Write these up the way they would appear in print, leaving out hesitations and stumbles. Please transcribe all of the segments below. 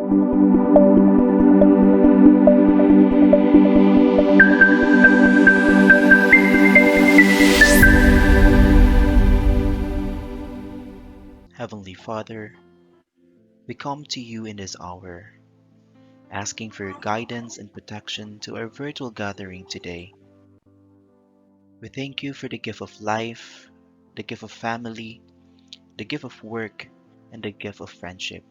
Heavenly Father, we come to you in this hour, asking for your guidance and protection to our virtual gathering today. We thank you for the gift of life, the gift of family, the gift of work, and the gift of friendship.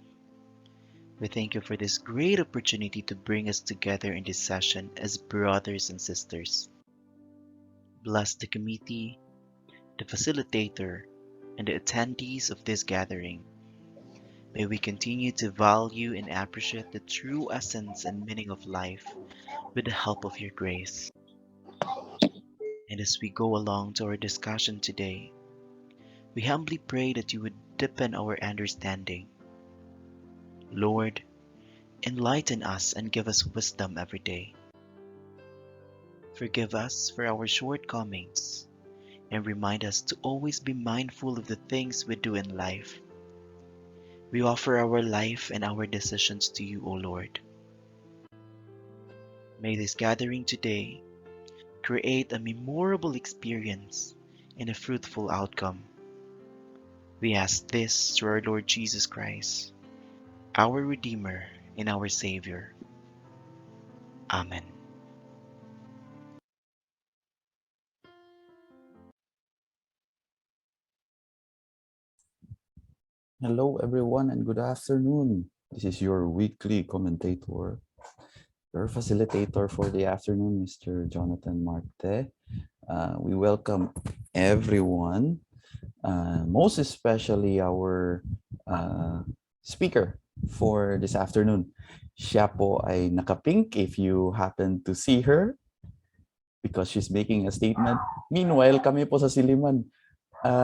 We thank you for this great opportunity to bring us together in this session as brothers and sisters. Bless the committee, the facilitator, and the attendees of this gathering. May we continue to value and appreciate the true essence and meaning of life with the help of your grace. And as we go along to our discussion today, we humbly pray that you would deepen our understanding. Lord, enlighten us and give us wisdom every day. Forgive us for our shortcomings and remind us to always be mindful of the things we do in life. We offer our life and our decisions to you, O Lord. May this gathering today create a memorable experience and a fruitful outcome. We ask this through our Lord Jesus Christ, our Redeemer and our Savior. Amen. Hello, everyone, and good afternoon. This is your weekly commentator, your facilitator for the afternoon, Mr. Jonathan Marte. We welcome everyone, most especially our speaker for this afternoon. Siya po ay nakapink if you happen to see her because she's making a statement. Meanwhile, kami po sa Siliman,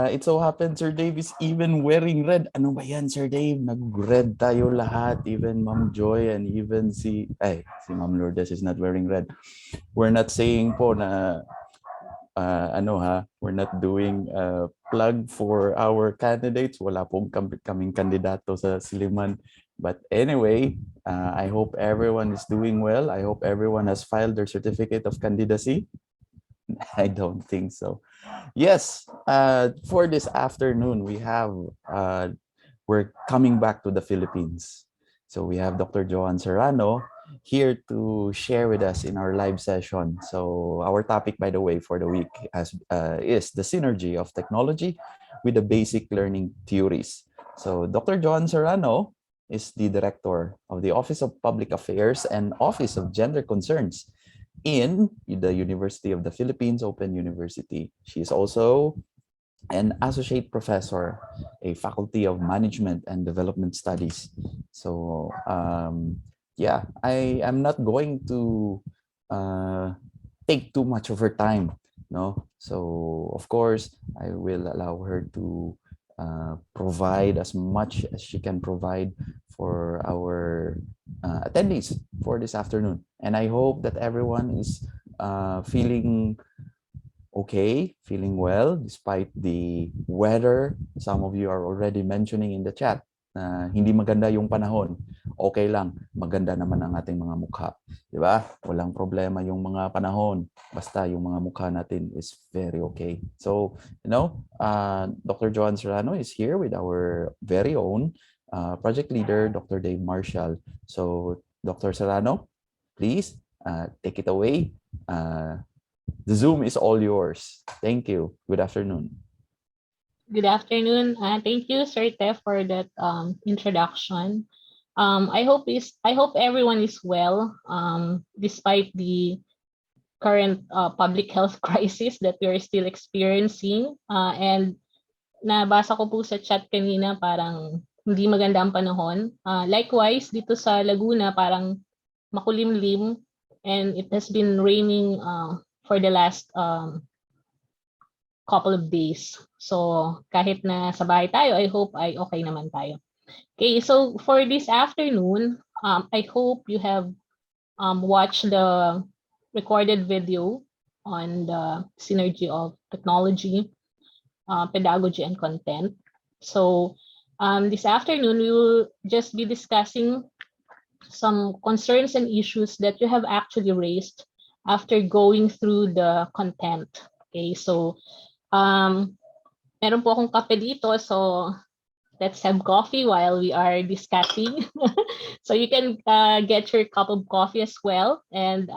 it so happened Sir Dave is even wearing red. Ano ba yan, Sir Dave? Nag-red tayo lahat. Even Ma'am Joy and even si Ma'am Lourdes is not wearing red. We're not saying po na we're not doing a plug for our candidates. Wala pong kaming kandidato sa Siliman. But anyway, I hope everyone is doing well. I hope everyone has filed their certificate of candidacy. I don't think so. Yes, for this afternoon, we're coming back to the Philippines. So we have Dr. Joan Seranno here to share with us in our live session. So our topic, by the way, for the week is the synergy of technology with the basic learning theories. So Dr. Joan Serrano is the director of the Office of Public Affairs and Office of Gender Concerns in the University of the Philippines Open University. She is also an associate professor, a faculty of management and development studies. So I am not going to take too much of her time, no. So of course, I will allow her to provide as much as she can provide for our attendees for this afternoon. And I hope that everyone is feeling okay, feeling well despite the weather. Some of you are already mentioning in the chat na hindi maganda yung panahon. Okay lang, maganda naman ang ating mga mukha. Di ba? Walang problema yung mga panahon. Basta yung mga mukha natin is very okay. So, Dr. Joan Serrano is here with our very own project leader, Dr. Dave Marshall. So, Dr. Serrano, please take it away. The Zoom is all yours. Thank you. Good afternoon. Good afternoon. Thank you, Sir Tef, for that introduction. I hope everyone is well, despite the current public health crisis that we are still experiencing. And nabasa ko po sa chat kanina parang hindi maganda ang panahon. Likewise, dito sa Laguna parang makulimlim and it has been raining for the last couple of days. So kahit na sa bahay tayo, I hope ay okay naman tayo. Okay, so for this afternoon, I hope you have watched the recorded video on the synergy of technology, pedagogy, and content. So this afternoon, we will just be discussing some concerns and issues that you have actually raised after going through the content. Okay, so meron po akong kape dito, so let's have coffee while we are discussing. So you can get your cup of coffee as well. And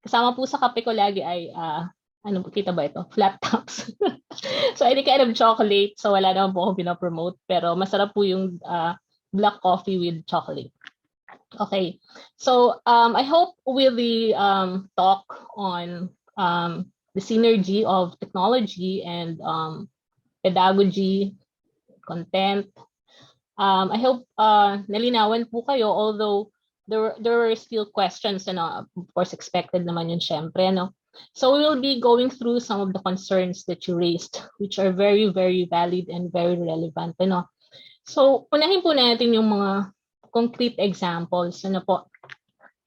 kasama po sa kape ko lagi ay, ano po, kita ba ito? Flat tops. So any kind of chocolate. So wala naman po akong pinapromote. Pero masarap po yung black coffee with chocolate. Okay. So I hope with the talk on the synergy of technology and pedagogy, content. I hope nalinawan po kayo, although there were still questions and of course expected naman yun syempre, no? So we will be going through some of the concerns that you raised, which are very, very valid and very relevant, ano? So unahin po natin yung mga concrete examples, ano po?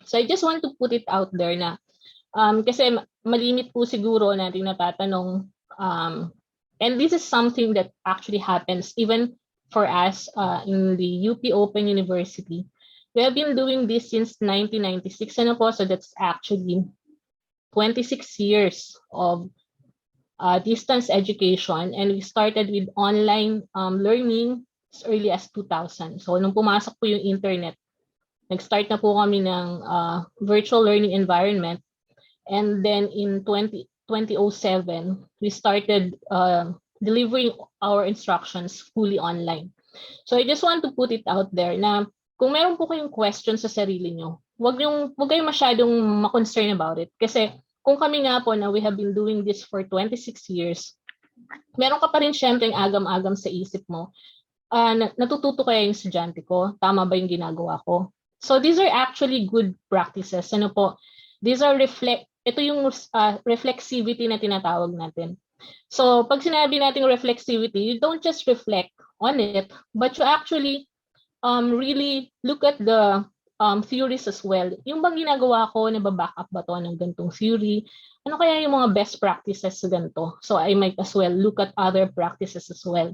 So I just want to put it out there na kasi malimit po siguro nating natatanong, and this is something that actually happens even for us in the UP Open University. We have been doing this since 1996, ano po? So that's actually 26 years of distance education, and we started with online learning as early as 2000. So nung pumasok po yung internet, nag-start na po kami ng virtual learning environment. And then in 2007, we started delivering our instructions fully online. So I just want to put it out there na kung meron po kayong questions sa sarili nyo, wag kayong masyadong ma-concern about it. Kasi kung kami nga po na we have been doing this for 26 years, meron ka pa rin syempre yung agam-agam sa isip mo. Natututo kaya yung estudyante ko? Tama ba yung ginagawa ko? So these are actually good practices. Ano po? These are ito yung reflexivity na tinatawag natin. So pag sinabi nating reflexivity, you don't just reflect on it, but you actually really look at the theories as well. Yung bang ginagawa ko, nababack up ba to ng ganitong theory? Ano kaya yung mga best practices sa ganito? So I might as well look at other practices as well.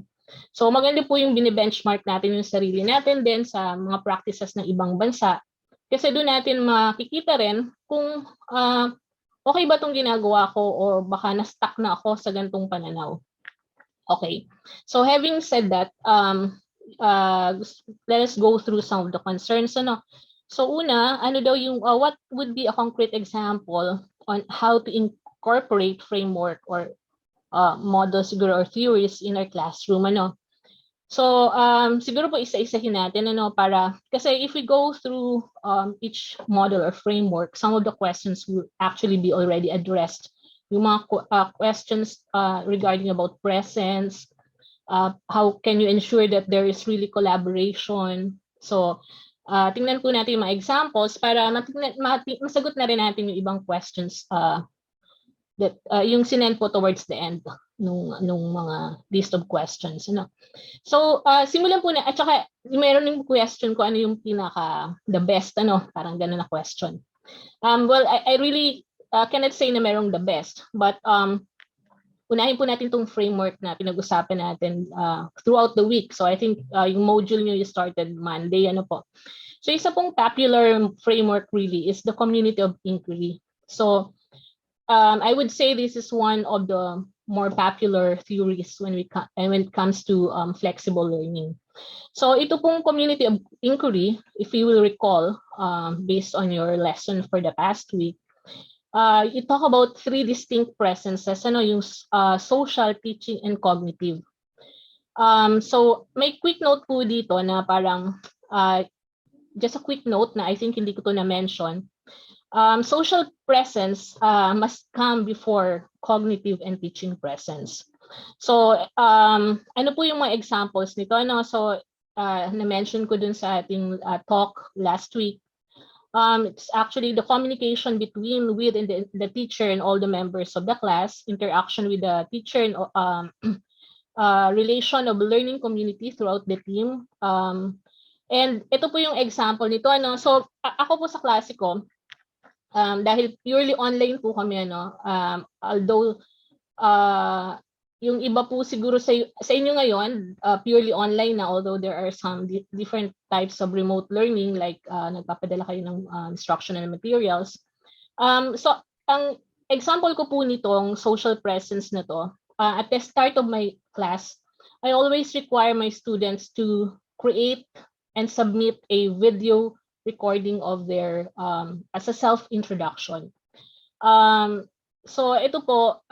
So maganda po yung bine-benchmark natin yung sarili natin din sa mga practices ng ibang bansa. Kasi doon natin makikita rin kung okay ba itong ginagawa ko or baka na-stuck na ako sa ganitong pananaw. Okay. So having said that, let us go through some of the concerns. Ano? So una, ano daw yung, what would be a concrete example on how to incorporate framework or models siguro or theories in our classroom? Ano? So siguro po isa-isahin natin para kasi if we go through each model or framework, some of the questions will actually be already addressed. Yung mga questions regarding about presence, how can you ensure that there is really collaboration? So tingnan po natin yung mga examples para masagot na rin natin yung ibang questions that yung sinend po towards the end nung mga list of questions. So, simulan po na, at saka meron yung question ko ano yung the best, parang gano'n na question. Well, I really cannot say na merong the best, but unahin po natin tong framework na pinag-usapan natin throughout the week. So, I think yung module nyo you started Monday, po. So, isa pong popular framework really is the community of inquiry. So, I would say this is one of the more popular theories when it comes to flexible learning. So ito pong community of inquiry, if you will recall, based on your lesson for the past week, you talk about three distinct presences, yung social, teaching, and cognitive. So may quick note po dito na parang, just a quick note na I think hindi ko to na-mention. Social presence must come before cognitive and teaching presence. So, ano po yung mga examples nito? So, na-mention ko dun sa ating talk last week. It's actually the communication between with the teacher and all the members of the class, interaction with the teacher, and relation of learning community throughout the team. And ito po yung example nito. So, ako po sa klase ko, dahil purely online po kami, although yung iba po siguro sa inyo ngayon, purely online na, although there are some different types of remote learning like nagpapadala kayo ng instructional materials. So, ang example ko po nitong social presence na to, at the start of my class, I always require my students to create and submit a video recording of their as a self-introduction. So ito po,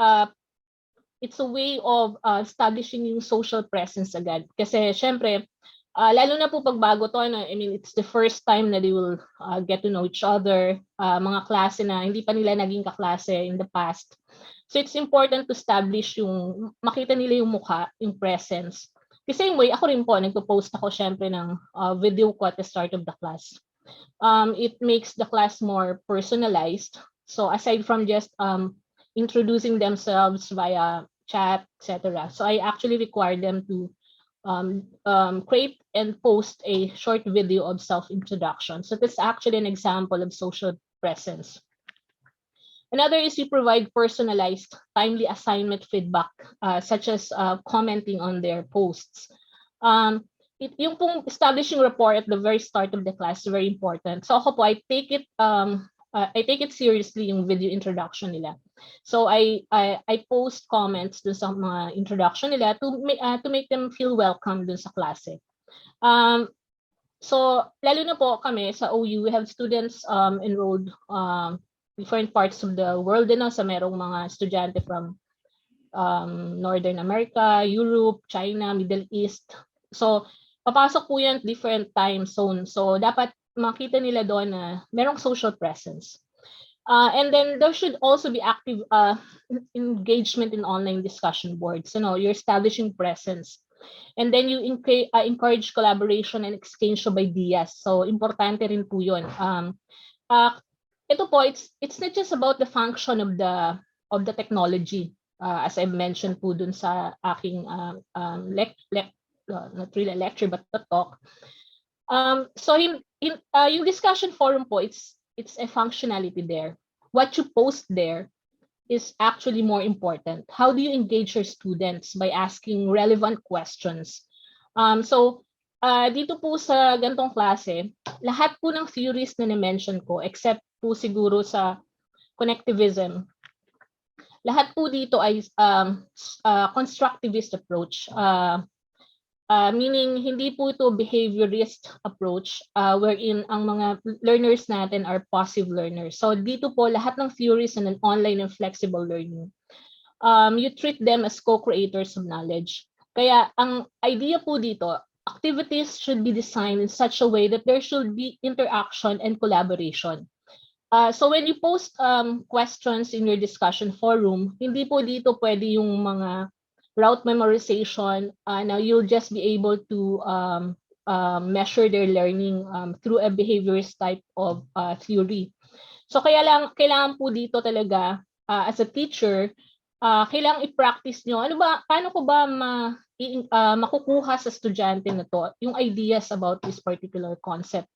it's a way of establishing yung social presence agad. Kasi syempre, lalo na po pag bago to, I mean, it's the first time na they will get to know each other, mga klase na hindi pa nila naging kaklase in the past. So it's important to establish yung, makita nila yung mukha, yung presence. The same way, ako rin po, nagpo-post ako syempre ng video ko at the start of the class. It makes the class more personalized. So aside from just introducing themselves via chat, etc. So I actually require them to create and post a short video of self-introduction. So that's actually an example of social presence. Another is you provide personalized, timely assignment feedback, such as commenting on their posts. Yung pong establishing rapport at the very start of the class is very important. So ako po, I take it seriously yung video introduction nila. So I post comments dun sa mga introduction nila to make them feel welcome dun sa klase. So lalo na po kami sa OU, we have students enrolled different parts of the world din, sa merong mga estudyante from Northern America, Europe, China, Middle East. So papasok po yan different time zones. So dapat makita nila doon na merong social presence. And then there should also be active engagement in online discussion boards. You're establishing presence. And then you encourage collaboration and exchange of ideas. So importante rin po yun. Ito po, it's not just about the function of the technology. As I mentioned po dun sa aking not really a lecture but a talk. So yung discussion forum po, it's a functionality there. What you post there is actually more important. How do you engage your students by asking relevant questions? So dito po sa gantong klase, lahat po ng theories na na-mention ko, except po siguro sa connectivism, lahat po dito ay constructivist approach. Meaning, hindi po ito behaviorist approach wherein ang mga learners natin are passive learners. So dito po, lahat ng theories in an online and flexible learning, you treat them as co-creators of knowledge. Kaya ang idea po dito, activities should be designed in such a way that there should be interaction and collaboration. So when you post questions in your discussion forum, hindi po dito pwede yung mga route memorization. Now you'll just be able to measure their learning through a behaviorist type of theory. So kailangan po dito talaga as a teacher, kailangan i-practice nyo. Paano ko ba makukuha sa estudyante na to yung ideas about this particular concept?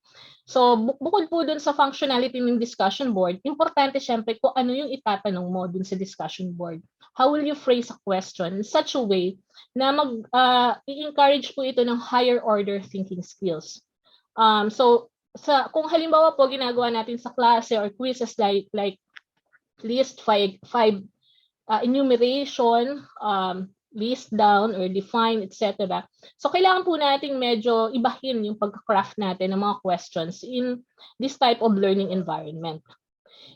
So bukod po dun sa functionality ng discussion board, importante syempre kung ano yung itatanong mo dun sa discussion board. How will you phrase a question in such a way na i-encourage po ito ng higher order thinking skills. So kung halimbawa po ginagawa natin sa klase or quizzes like list five enumeration, list down or define, etc. So kailangan po nating medyo ibahin yung pagka-craft natin ng mga questions in this type of learning environment.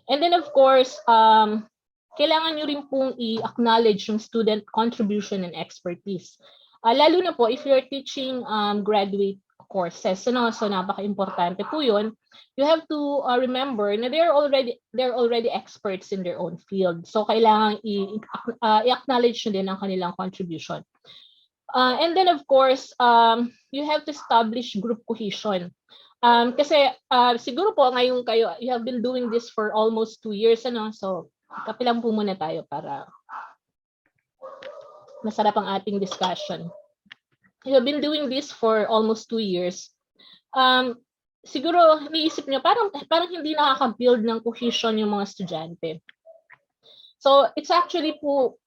And then of course, kailangan nyo rin pong i-acknowledge yung student contribution and expertise. Lalo na po if you're teaching graduate courses, so napaka-importante po yun. You have to remember na they're already experts in their own field. So kailangan i-acknowledge nyo din ang kanilang contribution. And then of course, you have to establish group cohesion. Kasi siguro po ngayon kayo, you have been doing this for almost 2 years, so kapilang po muna tayo para masarap ang ating discussion. You have been doing this for almost 2 years. Siguro niisip nyo, parang hindi nakaka-build ng cohesion yung mga estudyante. So it's actually po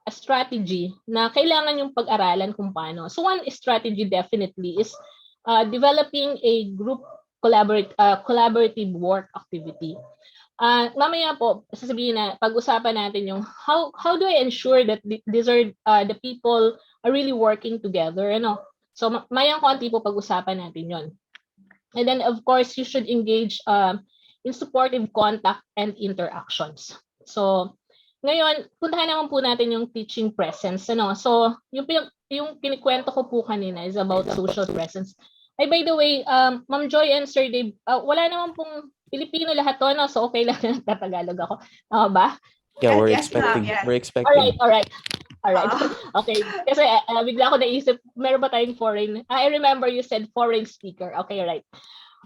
a strategy na kailangan yung pag-aralan kung paano. So one strategy definitely is developing a group collaborative work activity. Mamaya po, sasabihin na, pag-usapan natin yung how do I ensure that these are the people are really working together, ano? So, mayang konti po pag-usapan natin yon. And then, of course, you should engage in supportive contact and interactions. So, ngayon, puntahan naman po natin yung teaching presence, ano? So, yung kinikwento ko po kanina is about social presence. Ay, by the way, Ma'am Joy and Sir Dave, wala naman pong Pilipino lahat to, no? So, okay lang na Tagalog ako. Ba? Yeah, we're Yes, expecting. yes. We're expecting. All right. Okay. Kasi bigla ako naisip, meron ba tayong foreign? I remember you said foreign speaker. Okay, right.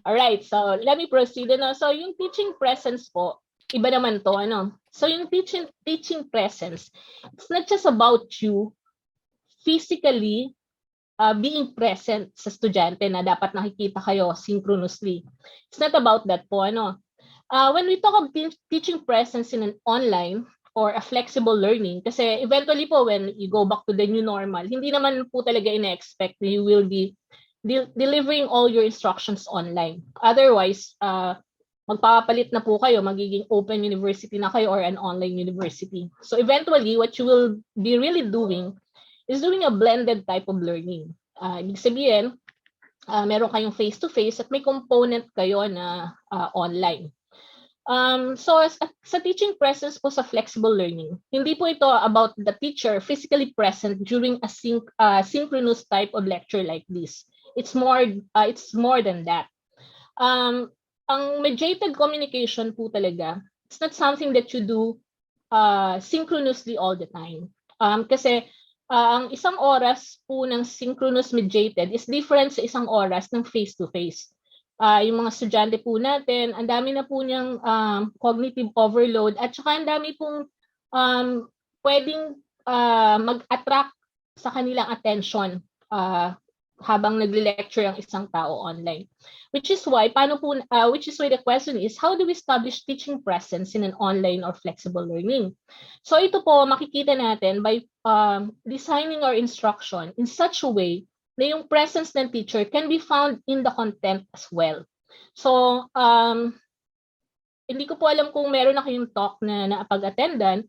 All right. So, let me proceed. Ano? So, yung teaching presence po, iba naman to, ano? So, yung teaching presence, it's not just about you physically being present sa estudyante na dapat nakikita kayo synchronously. It's not about that po, ano. When we talk of teaching presence in an online or a flexible learning, kasi eventually po when you go back to the new normal, hindi naman po talaga ina-expect na you will be delivering all your instructions online. Otherwise, magpapalit na po kayo, magiging open university na kayo or an online university. So eventually, what you will be really doing is doing a blended type of learning. Ibig sabihin, meron kayong face-to-face at may component kayo na online. So sa teaching presence po sa flexible learning, hindi po ito about the teacher physically present during a synchronous type of lecture like this. It's more than that. Ang mediated communication po talaga, it's not something that you do synchronously all the time. Kasi ang isang oras po ng synchronous mediated is different sa isang oras ng face-to-face. Yung mga estudyante po natin, ang dami na po niyang cognitive overload at saka ang dami pong pwedeng mag-attract sa kanilang attention habang nagle-lecture ang isang tao online. Which is why the question is, how do we establish teaching presence in an online or flexible learning? So ito po makikita natin by designing our instruction in such a way na yung presence ng teacher can be found in the content as well. So hindi ko po alam kung meron na kayong talk na napag-attendan,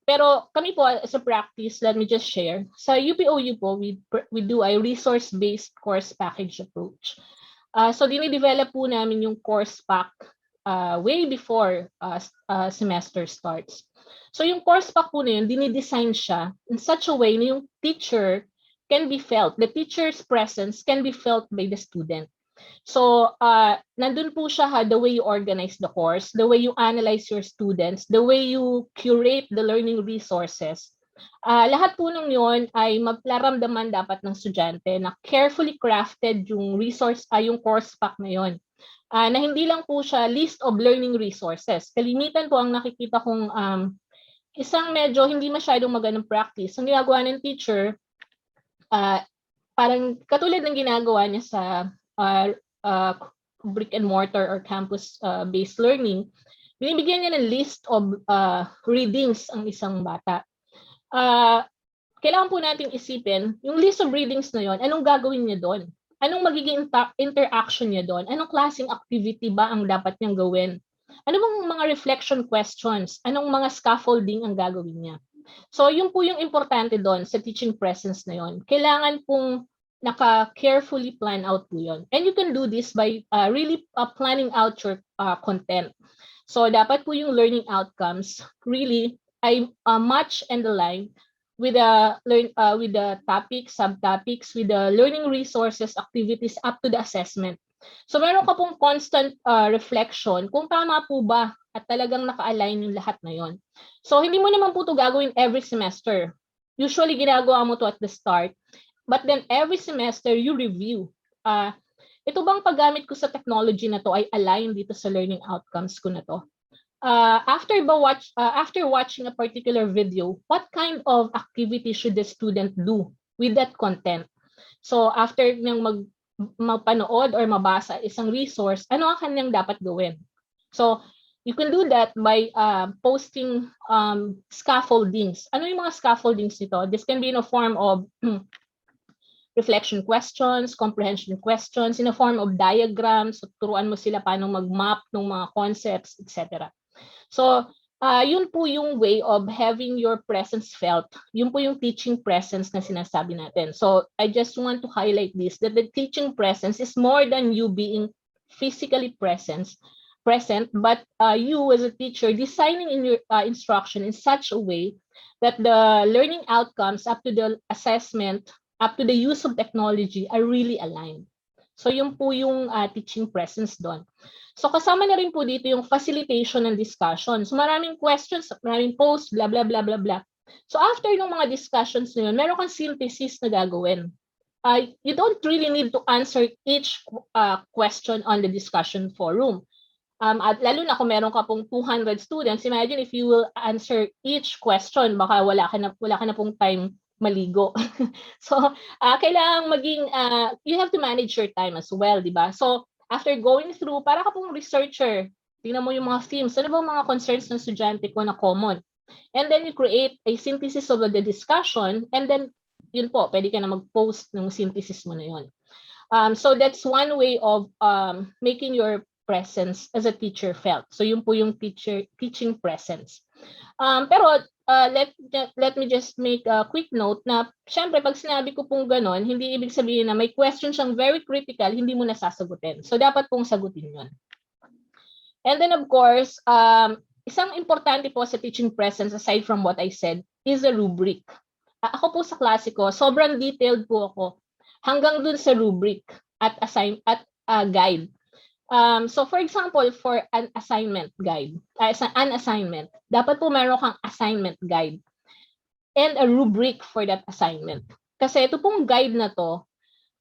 pero kami po as a practice, let me just share. Sa UPOU po, we do a resource-based course package approach. So dinidevelop po namin yung course pack way before semester starts. So yung course pack po na yun, dinidesign siya in such a way na yung teacher can be felt, the teacher's presence can be felt by the student. So, nandun po siya the way you organize the course, the way you analyze your students, the way you curate the learning resources. Lahat po ng yun ay maglaramdaman dapat ng estudyante na carefully crafted yung yung course pack na yun. Na hindi lang po siya list of learning resources. Kalimitan po ang nakikita kong isang medyo hindi masyadong magandang practice. Ang ginagawa ng teacher, parang katulad ng ginagawa niya sa brick and mortar or campus-based learning, binibigyan niya ng list of readings ang isang bata. Kailangan po nating isipin, yung list of readings na yon, anong gagawin niya doon? Anong magiging interaction niya doon? Anong klaseng activity ba ang dapat niyang gawin? Ano bang mga reflection questions? Anong mga scaffolding ang gagawin niya? So, yun po yung importante doon sa teaching presence na yon. Kailangan pong naka-carefully plan out po yun. And you can do this by really planning out your content. So, dapat po yung learning outcomes really ay match and align with the topics, subtopics, with the learning resources, activities up to the assessment. So, meron ka pong constant reflection kung tama po ba at talagang naka-align yung lahat na yon. So, hindi mo naman po ito gagawin every semester. Usually, ginagawa mo to at the start. But then every semester, you review. Ito bang paggamit ko sa technology na to ay align dito sa learning outcomes ko na to? After watching a particular video, what kind of activity should the student do with that content? So after niyang mapanood or mabasa isang resource, ano ang kanyang dapat gawin? So You can do that by posting scaffoldings. Ano yung mga scaffoldings nito? This can be in a form of reflection questions, comprehension questions, in a form of diagrams. So, turuan mo sila paano mag-map ng mga concepts, etc. So, yun po yung way of having your presence felt. Yun po yung teaching presence na sinasabi natin. So, I just want to highlight this, that the teaching presence is more than you being physically present, but you as a teacher designing in your instruction in such a way that the learning outcomes up to the assessment, up to the use of technology are really aligned. So, yun po yung teaching presence doon. So kasama na rin po dito yung facilitation ng discussion. So maraming questions, maraming posts, blah, blah, blah, blah, blah. So after ng mga discussions na yun, meron kang synthesis na gagawin. You don't really need to answer each question on the discussion forum. At lalo na kung meron ka pong 200 students, imagine if you will answer each question, baka wala ka na pong time maligo. So kailangan maging, you have to manage your time as well, di ba? So after going through, para ka pong researcher, tingnan mo yung mga themes, ano ba mga concerns ng estudyante ko na common? And then you create a synthesis of the discussion, and then yun po, pwede ka na mag-post ng synthesis mo na yun. So that's one way of making your presence as a teacher felt. So yun po yung teaching presence. Pero let me just make a quick note na syempre pag sinabi ko pong ganon, hindi ibig sabihin na may question siyang very critical, hindi mo nasasagutin. So dapat pong sagutin yun. And then of course, isang importante po sa teaching presence aside from what I said is a rubric. Ako po sa klase ko, sobrang detailed po ako hanggang dun sa rubric at guide. So for example, for an assignment guide, an assignment, dapat po meron kang assignment guide and a rubric for that assignment. Kasi ito pong guide na to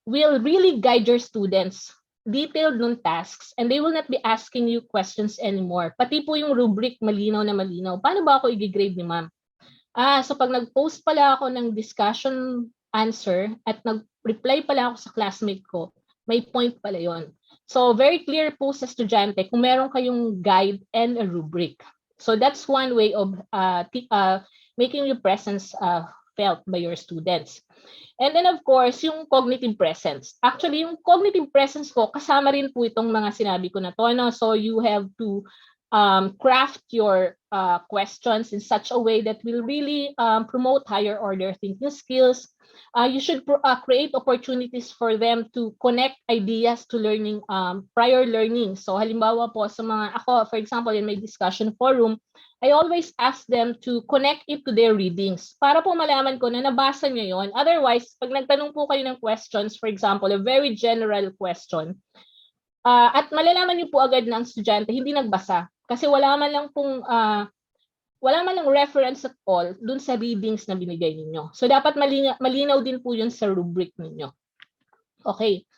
will really guide your students, detailed nung tasks, and they will not be asking you questions anymore. Pati po yung rubric, malinaw na malinaw. Paano ba ako i-grade ni ma'am? So pag nag-post pala ako ng discussion answer at nag-reply pala ako sa classmate ko, may point pala yon. So very clear po sa estudyante kung meron kayong guide and a rubric. So that's one way of making your presence felt by your students. And then of course, yung cognitive presence. Actually, yung cognitive presence po, kasama rin po itong mga sinabi ko na to. No? So you have to craft your questions in such a way that will really promote higher order thinking skills. You should create opportunities for them to connect ideas to learning, prior learning. So halimbawa po sa mga, ako for example in my discussion forum, I always ask them to connect it to their readings para po malaman ko na nabasa niyo yon. Otherwise, pag nagtanong po kayo ng questions, for example, a very general question, at malalaman niyo po agad ng estudyante, hindi nagbasa. Kasi wala man lang reference at all dun sa readings na binigay ninyo. So dapat malinaw din po yun sa rubric ninyo. Okay.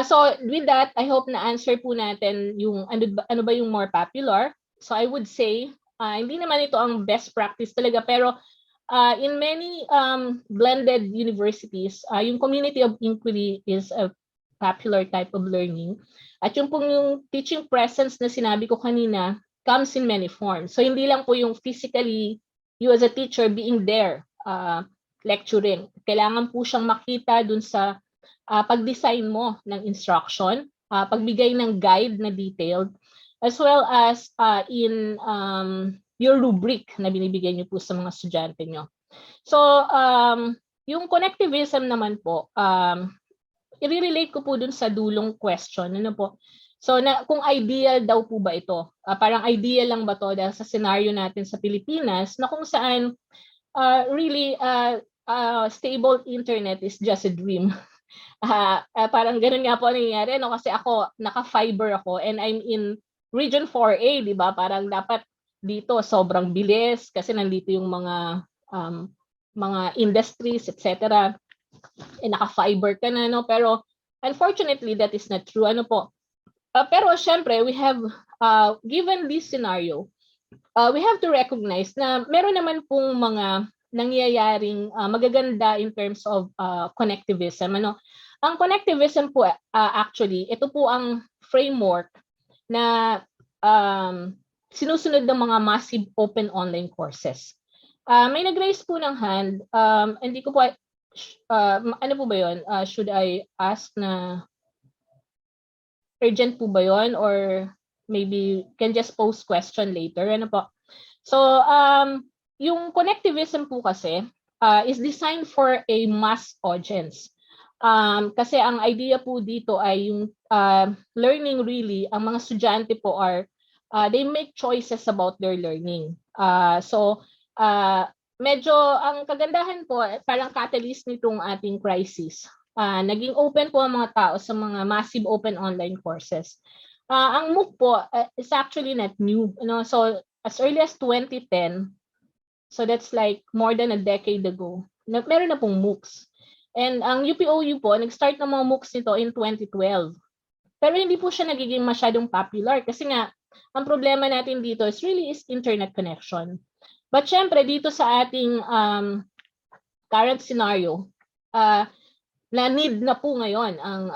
So with that, I hope na answer po natin yung ano ba yung more popular. So I would say, hindi naman ito ang best practice talaga, pero in many blended universities, yung community of inquiry is a popular type of learning. At yung pong yung teaching presence na sinabi ko kanina comes in many forms. So hindi lang po yung physically, you as a teacher being there, lecturing. Kailangan po siyang makita dun sa pag-design mo ng instruction, pagbigay ng guide na detailed, as well as in your rubric na binibigay niyo po sa mga estudyante niyo. So, yung connectivism naman po, i-relate ko po dun sa dulong question. Ano po? So, kung ideal daw po ba ito? Parang ideal lang ba to dahil sa scenario natin sa Pilipinas na kung saan really stable internet is just a dream. Parang ganun nga po nangyayari, no? Kasi ako, naka-fiber ako and I'm in Region 4A, di ba? Parang dapat dito sobrang bilis kasi nandito yung mga industries, etc. Naka-fiber ka na, no? Pero unfortunately, that is not true. Ano po? Pero syempre, we have, given this scenario, we have to recognize na meron naman pong mga nangyayaring magaganda in terms of connectivism. Ano? Ang connectivism po, actually, ito po ang framework na sinusunod ng mga massive open online courses. May nag-raise po ng hand. Hindi ko po, ano po ba yun? Should I ask na urgent po ba yun? Or maybe can just post question later? Ano po? So, yung connectivism po kasi is designed for a mass audience. Kasi ang idea po dito ay yung learning really, ang mga estudyante po are, they make choices about their learning. So, medyo ang kagandahan po, parang catalyst nitong ating crisis. Naging open po ang mga tao sa mga massive open online courses. Ang MOOC po is actually not new. So, as early as 2010, so that's like more than a decade ago, meron na pong MOOCs. And ang UPOU po, nag-start ng mga MOOCs nito in 2012. Pero hindi po siya nagiging masyadong popular kasi nga, ang problema natin dito is internet connection. But syempre, dito sa ating current scenario, na need na po ngayon ang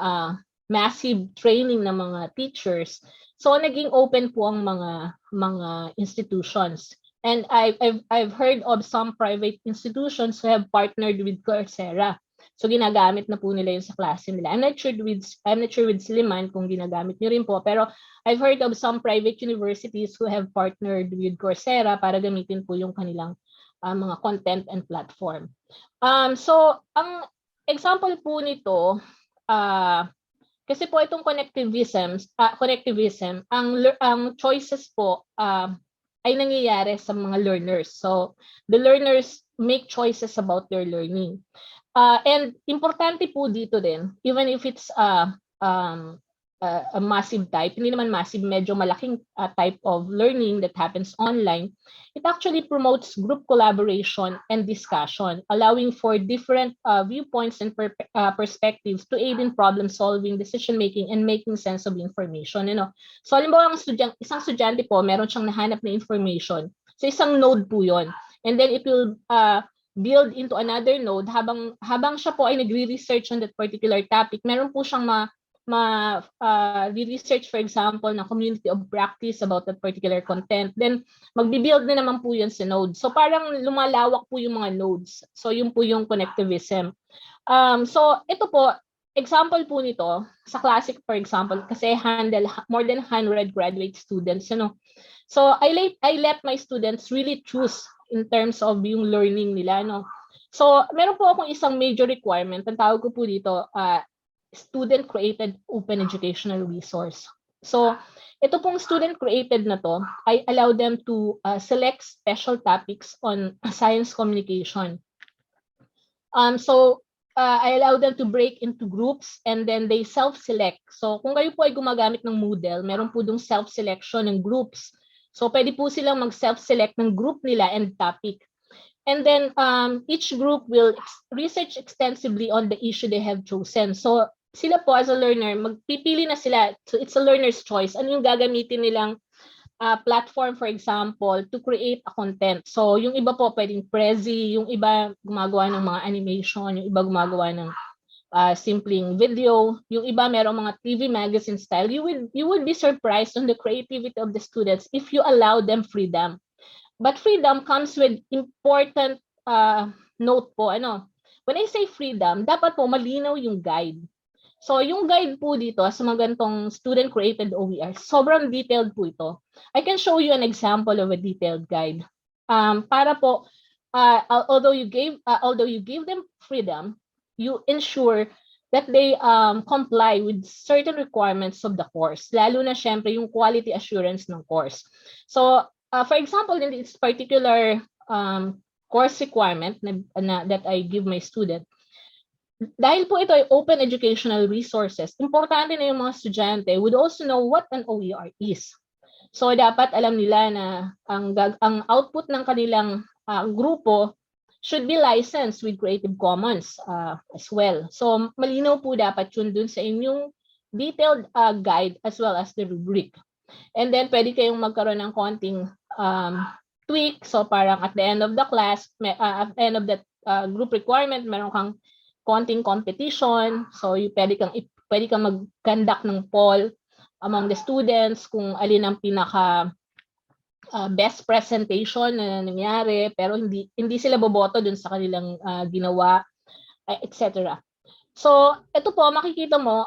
massive training ng mga teachers. So naging open po ang mga institutions. And I've heard of some private institutions who have partnered with Coursera. So ginagamit na po nila yun sa klase nila. I'm not sure with Sliman kung ginagamit niyo rin po, pero I've heard of some private universities who have partnered with Coursera para gamitin po yung kanilang mga content and platform. So ang example po nito, kasi po itong connectivism, ang choices po ay nangyayari sa mga learners. So the learners make choices about their learning. And importante po dito din, even if it's a massive type, hindi naman massive, medyo malaking type of learning that happens online, it actually promotes group collaboration and discussion, allowing for different viewpoints and perspectives to aid in problem solving, decision making, and making sense of information. So halimbawa, isang estudyante po, meron siyang nahanap na information. So isang node po yon. And then it will build into another node habang siya po ay nagre-research on that particular topic. Meron po siyang research, for example, na community of practice about that particular content. Then, magbi-build na naman po yun sa node. So, parang lumalawak po yung mga nodes. So, yun po yung connectivism. So, ito po, example po nito, sa Classic, for example, kasi handle more than 100 graduate students. So, I let my students really choose in terms of yung learning nila. So, meron po akong isang major requirement. Ang tawag ko po dito, student-created open educational resource. So, ito pong student-created na to, I allow them to select special topics on science communication. So, I allow them to break into groups and then they self-select. So, kung kayo po ay gumagamit ng Moodle, meron po dong self-selection ng groups. So, pwede po silang mag-self-select ng group nila and topic. And then, each group will research extensively on the issue they have chosen. So, sila po as a learner, magpipili na sila. So, it's a learner's choice. Ano yung gagamitin nilang platform, for example, to create a content. So, yung iba po pwedeng Prezi, yung iba gumagawa ng mga animation, yung iba gumagawa ng simpleng video, yung iba merong mga TV magazine style. You would be surprised on the creativity of the students if you allow them freedom. But freedom comes with important note po. When I say freedom, dapat po malinaw yung guide. So yung guide po dito sa mga ganitong student-created OER, sobrang detailed po ito. I can show you an example of a detailed guide. Para po, although you gave them freedom, you ensure that they comply with certain requirements of the course. Lalo na syempre yung quality assurance ng course. So for example, in this particular course requirement that I give my student, dahil po ito ay open educational resources, importante na yung mga estudyante would also know what an OER is. So dapat alam nila na ang output ng kanilang grupo should be licensed with Creative Commons as well. So malinaw po dapat yun dun sa inyong detailed guide as well as the rubric. And then pwede kayong magkaroon ng konting tweak. So parang at the end of the class, at the end of that group requirement, meron kang konting competition. So pwede kang mag-conduct ng poll among the students kung alin ang best presentation na nangyari, pero hindi sila boboto dun sa kanilang ginawa, etc. So, ito po, makikita mo,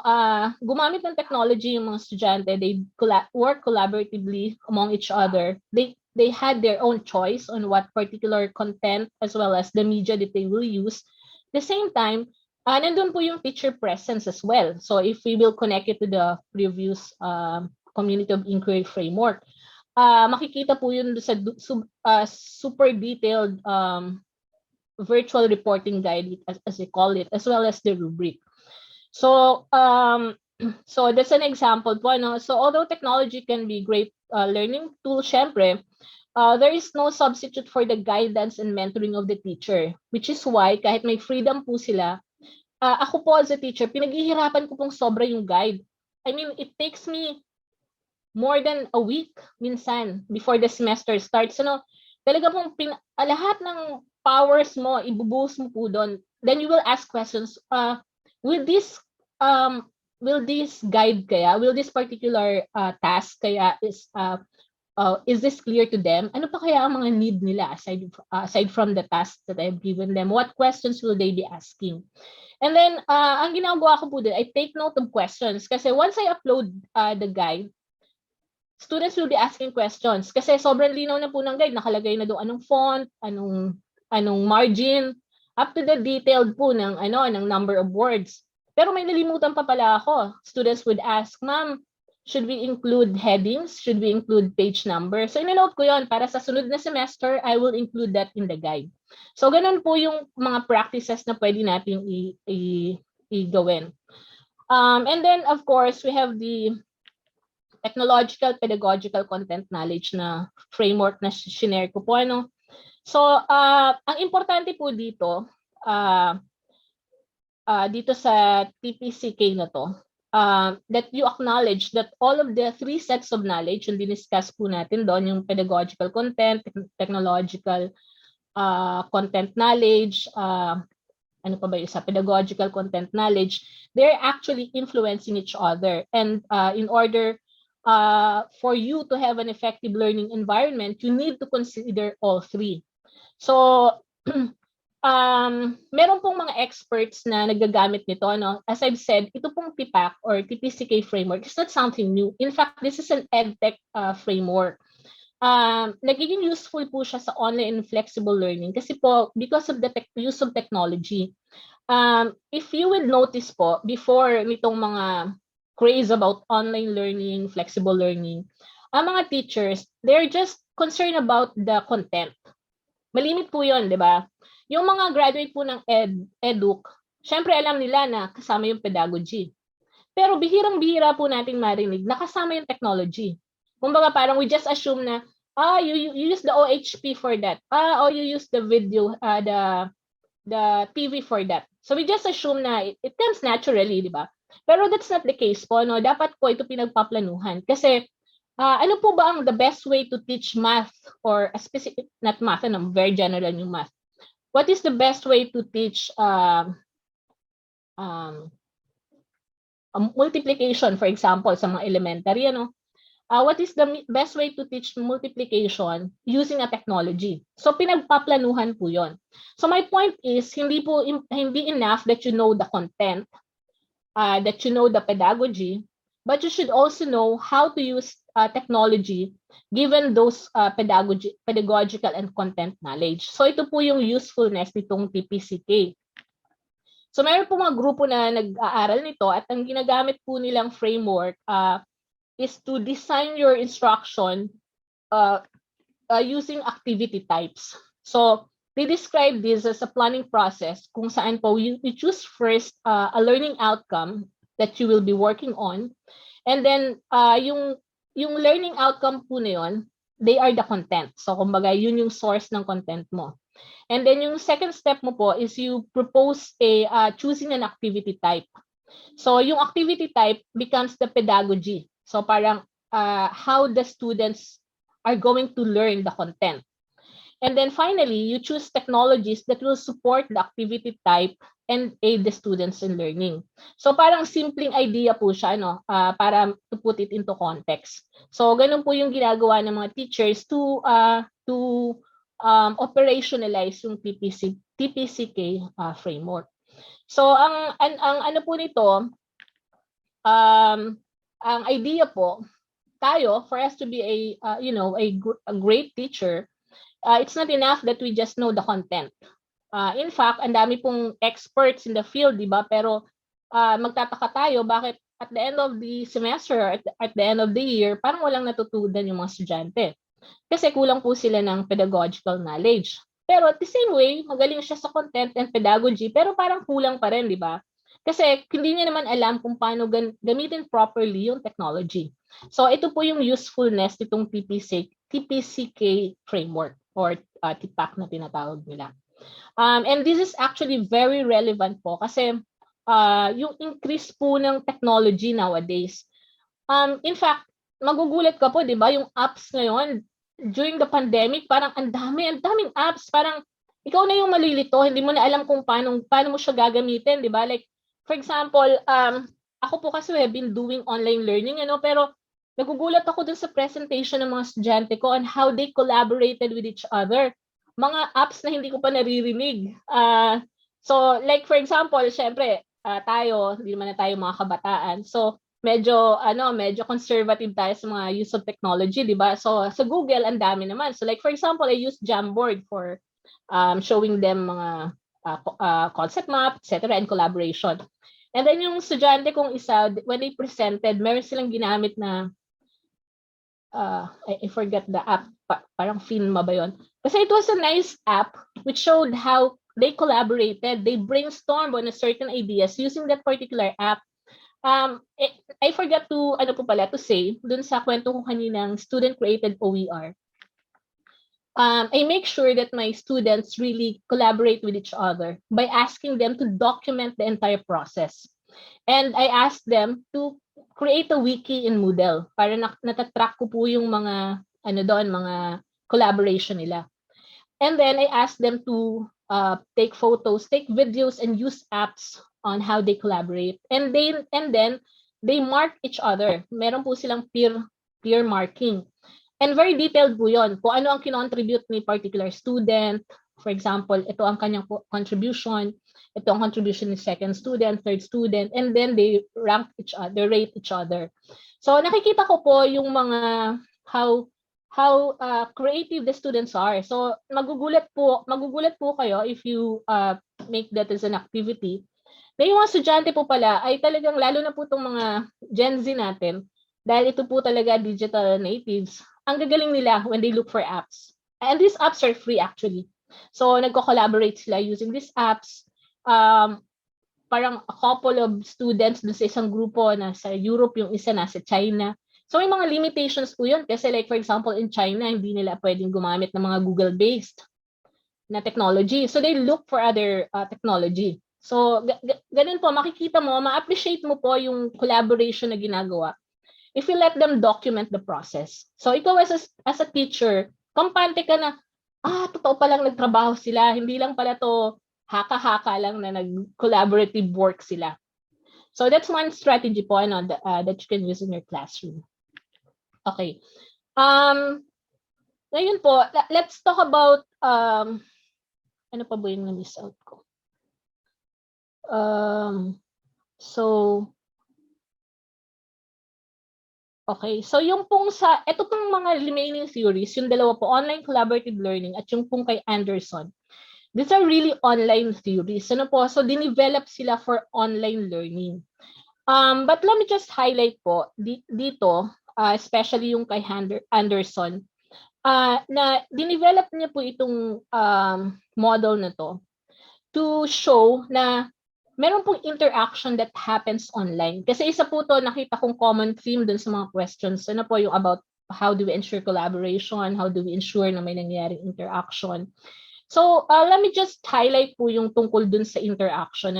gumamit ng technology yung mga estudyante. They work collaboratively among each other. They had their own choice on what particular content as well as the media that they will use. At the same time, nandun po yung teacher presence as well. So, if we will connect it to the previous community of inquiry framework, makikita po yun sa super detailed virtual reporting guide, as they call it, as well as the rubric. So, so that's an example po, no? So, although technology can be great learning tool, syempre, there is no substitute for the guidance and mentoring of the teacher, which is why kahit may freedom po sila, ako po as a teacher, pinaghihirapan ko pong sobra yung guide. I mean, it takes me more than a week minsan before the semester starts. Ano, talaga pong lahat ng powers mo, ibubuhos mo po doon. Then you will ask questions, will this will this guide kaya, will this particular task kaya is this clear to them? Ano pa kaya ang mga need nila aside from the tasks that I've given them? What questions will they be asking? And then, ang ginagawa ko po din, I take note of questions kasi once I upload the guide, students will be asking questions kasi sobrang linaw na po ng guide, nakalagay na doon anong font, anong margin, up to the detailed po ng ng number of words. Pero may nalimutan pa pala ako. Students would ask, "Ma'am, should we include headings? Should we include page number?" So ino-note ko 'yon para sa sunod na semester, I will include that in the guide. So ganun po yung mga practices na pwede nating i-gawin. And then of course, we have the technological pedagogical content knowledge na framework na shinare ko po. So, ang importante po dito, dito sa TPCK na to, that you acknowledge that all of the three sets of knowledge yung diniscuss po natin doon, yung pedagogical content, technological content knowledge, ano pa ba yung sa pedagogical content knowledge, they're actually influencing each other. And in order for you to have an effective learning environment, you need to consider all three. So, meron pong mga experts na nagagamit nito. No? As I've said, ito pong TPAC or TPCK framework is not something new. In fact, this is an EdTech framework. Nagiging useful po siya sa online and flexible learning kasi po, because of the use of technology, if you would notice po, before nitong mga craze about online learning, flexible learning, ang mga teachers, they're just concerned about the content. Malimit po yun, di ba? Yung mga graduate po ng eduk, syempre alam nila na kasama yung pedagogy. Pero bihirang-bihira po nating marinig na kasama yung technology. Kumbaga parang we just assume na, you use the OHP for that. Or you use the video, the TV for that. So we just assume na it comes naturally, di ba? Pero that's not the case po, no? Dapat po ito pinagpaplanuhan. Kasi, ano po ba ang the best way to teach math or a specific, not math, very general yung math. What is the best way to teach multiplication, for example, sa mga elementary, what is the best way to teach multiplication using a technology? So pinagpaplanuhan po 'yon. So my point is hindi enough that you know the content, that you know the pedagogy, but you should also know how to use technology given those pedagogical and content knowledge. So ito po yung usefulness nitong TPCK. So mayroon po mga grupo na nag-aaral nito at ang ginagamit po nilang framework is to design your instruction using activity types. So they describe this as a planning process kung saan po you choose first a learning outcome that you will be working on, and then yung learning outcome po na yun, they are the content. So kumbaga yun yung source ng content mo. And then yung second step mo po is you propose choosing an activity type. So yung activity type becomes the pedagogy. So parang how the students are going to learn the content. And then finally, you choose technologies that will support the activity type and aid the students in learning. So parang simpleng idea po siya, no? Para to put it into context. So ganun po yung ginagawa ng mga teachers to operationalize yung TPCK framework. So ang ano po nito, ang idea po tayo, for us to be a great teacher, it's not enough that we just know the content. In fact, ang dami pong experts in the field, di ba? Pero magtataka tayo bakit at the end of the semester, at the end of the year, parang walang natutunan yung mga estudyante. Kasi kulang po sila ng pedagogical knowledge. Pero at the same way, magaling siya sa content and pedagogy, pero parang kulang pa rin, di ba? Kasi hindi niya naman alam kung paano gamitin properly yung technology. So ito po yung usefulness nitong TPCK framework or TPAC na tinatawag nila. And this is actually very relevant po kasi yung increase po ng technology nowadays. In fact, magugulat ka po, di ba? Yung apps ngayon, during the pandemic, parang ang daming apps. Parang ikaw na yung malilito, hindi mo na alam kung paano mo siya gagamitin, di ba? Like, for example, ako po kasi have been doing online learning, pero nagugulat ako dun sa presentation ng mga estudyante ko on how they collaborated with each other. Mga apps na hindi ko pa naririnig. So, like for example, syempre, tayo, hindi naman na tayo mga kabataan. So, medyo conservative tayo sa mga use of technology, di ba? So, sa Google, ang dami naman. So, like for example, I use Jamboard for showing them mga concept map, etc. and collaboration. And then yung estudyante kong isa, when they presented, meron silang ginamit na I forget the app, parang Finma ba yun? Kasi it was a nice app which showed how they collaborated, they brainstormed on a certain ideas using that particular app. I forgot to say, dun sa kwento ko kaninang student-created OER. I make sure that my students really collaborate with each other by asking them to document the entire process. And I ask them to create a wiki in Moodle para natatrack ko po yung mga mga collaboration nila. And then I ask them to take photos, take videos, and use apps on how they collaborate. And then they mark each other. Meron po silang peer marking. And very detailed po yun. Kung ano ang kinontribute ni particular student. For example, ito ang kanyang contribution. Ito ang contribution ni second student, third student. And then they rank each other, rate each other. So nakikita ko po yung mga how creative the students are. So magugulat po kayo if you make that as an activity. Na yung mga estudyante po pala ay talagang, lalo na po itong mga Gen Z natin, dahil ito po talaga digital natives, ang gagaling nila when they look for apps. And these apps are free actually. So nagko-collaborate sila using these apps. Parang a couple of students dun sa isang grupo na sa Europe, yung isa nasa China. So may mga limitations po yun kasi like for example in China, hindi nila pwedeng gumamit ng mga Google-based na technology. So they look for other technology. So ganun po, makikita mo, ma-appreciate mo po yung collaboration na ginagawa if you let them document the process. So ikaw as a teacher, kampante ka na, totoo palang nagtrabaho sila, hindi lang pala to haka-haka lang na nag-collaborative work sila. So that's one strategy po that you can use in your classroom. Okay. Ngayon po, let's talk about ano pa ba yung na-miss out ko? Okay, so yung pong ito pong mga remaining theories, yung dalawa po, online collaborative learning at yung pong kay Anderson, these are really online theories. Ano po? So, dinevelop sila for online learning. But let me just highlight po dito, especially yung kay Anderson, na dinevelop niya po itong model na to show na meron pong interaction that happens online. Kasi isa po to, nakita kong common theme dun sa mga questions. Ano po yung about how do we ensure collaboration, how do we ensure na may nangyaring interaction. So, let me just highlight po yung tungkol dun sa interaction.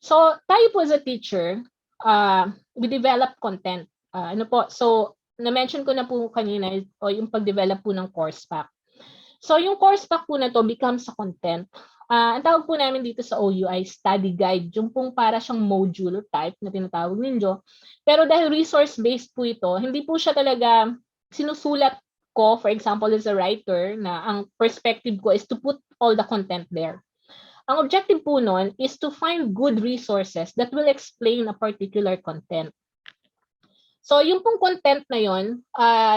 So, tayo po as a teacher, we develop content. So, na-mention ko na po kanina yung pag-develop po ng course pack. So, yung course pack po na to becomes a content. Ang tawag po namin dito sa OU ay study guide. Yung pong para siyang module type na tinatawag ninyo. Pero dahil resource-based po ito, hindi po siya talaga sinusulat ko, for example, as a writer, na ang perspective ko is to put all the content there. Ang objective po nun is to find good resources that will explain a particular content. So yung pong content na yun,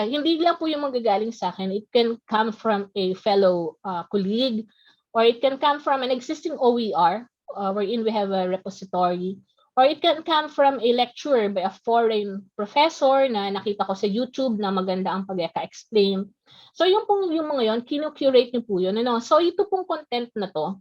hindi lang po yung manggagaling sa akin. It can come from a fellow colleague, or it can come from an existing OER, wherein we have a repository, or it can come from a lecture by a foreign professor na nakita ko sa YouTube na maganda ang pag-explain. So yung mga yun, kino-curate niyo po yun. Ano? So ito pong content na to,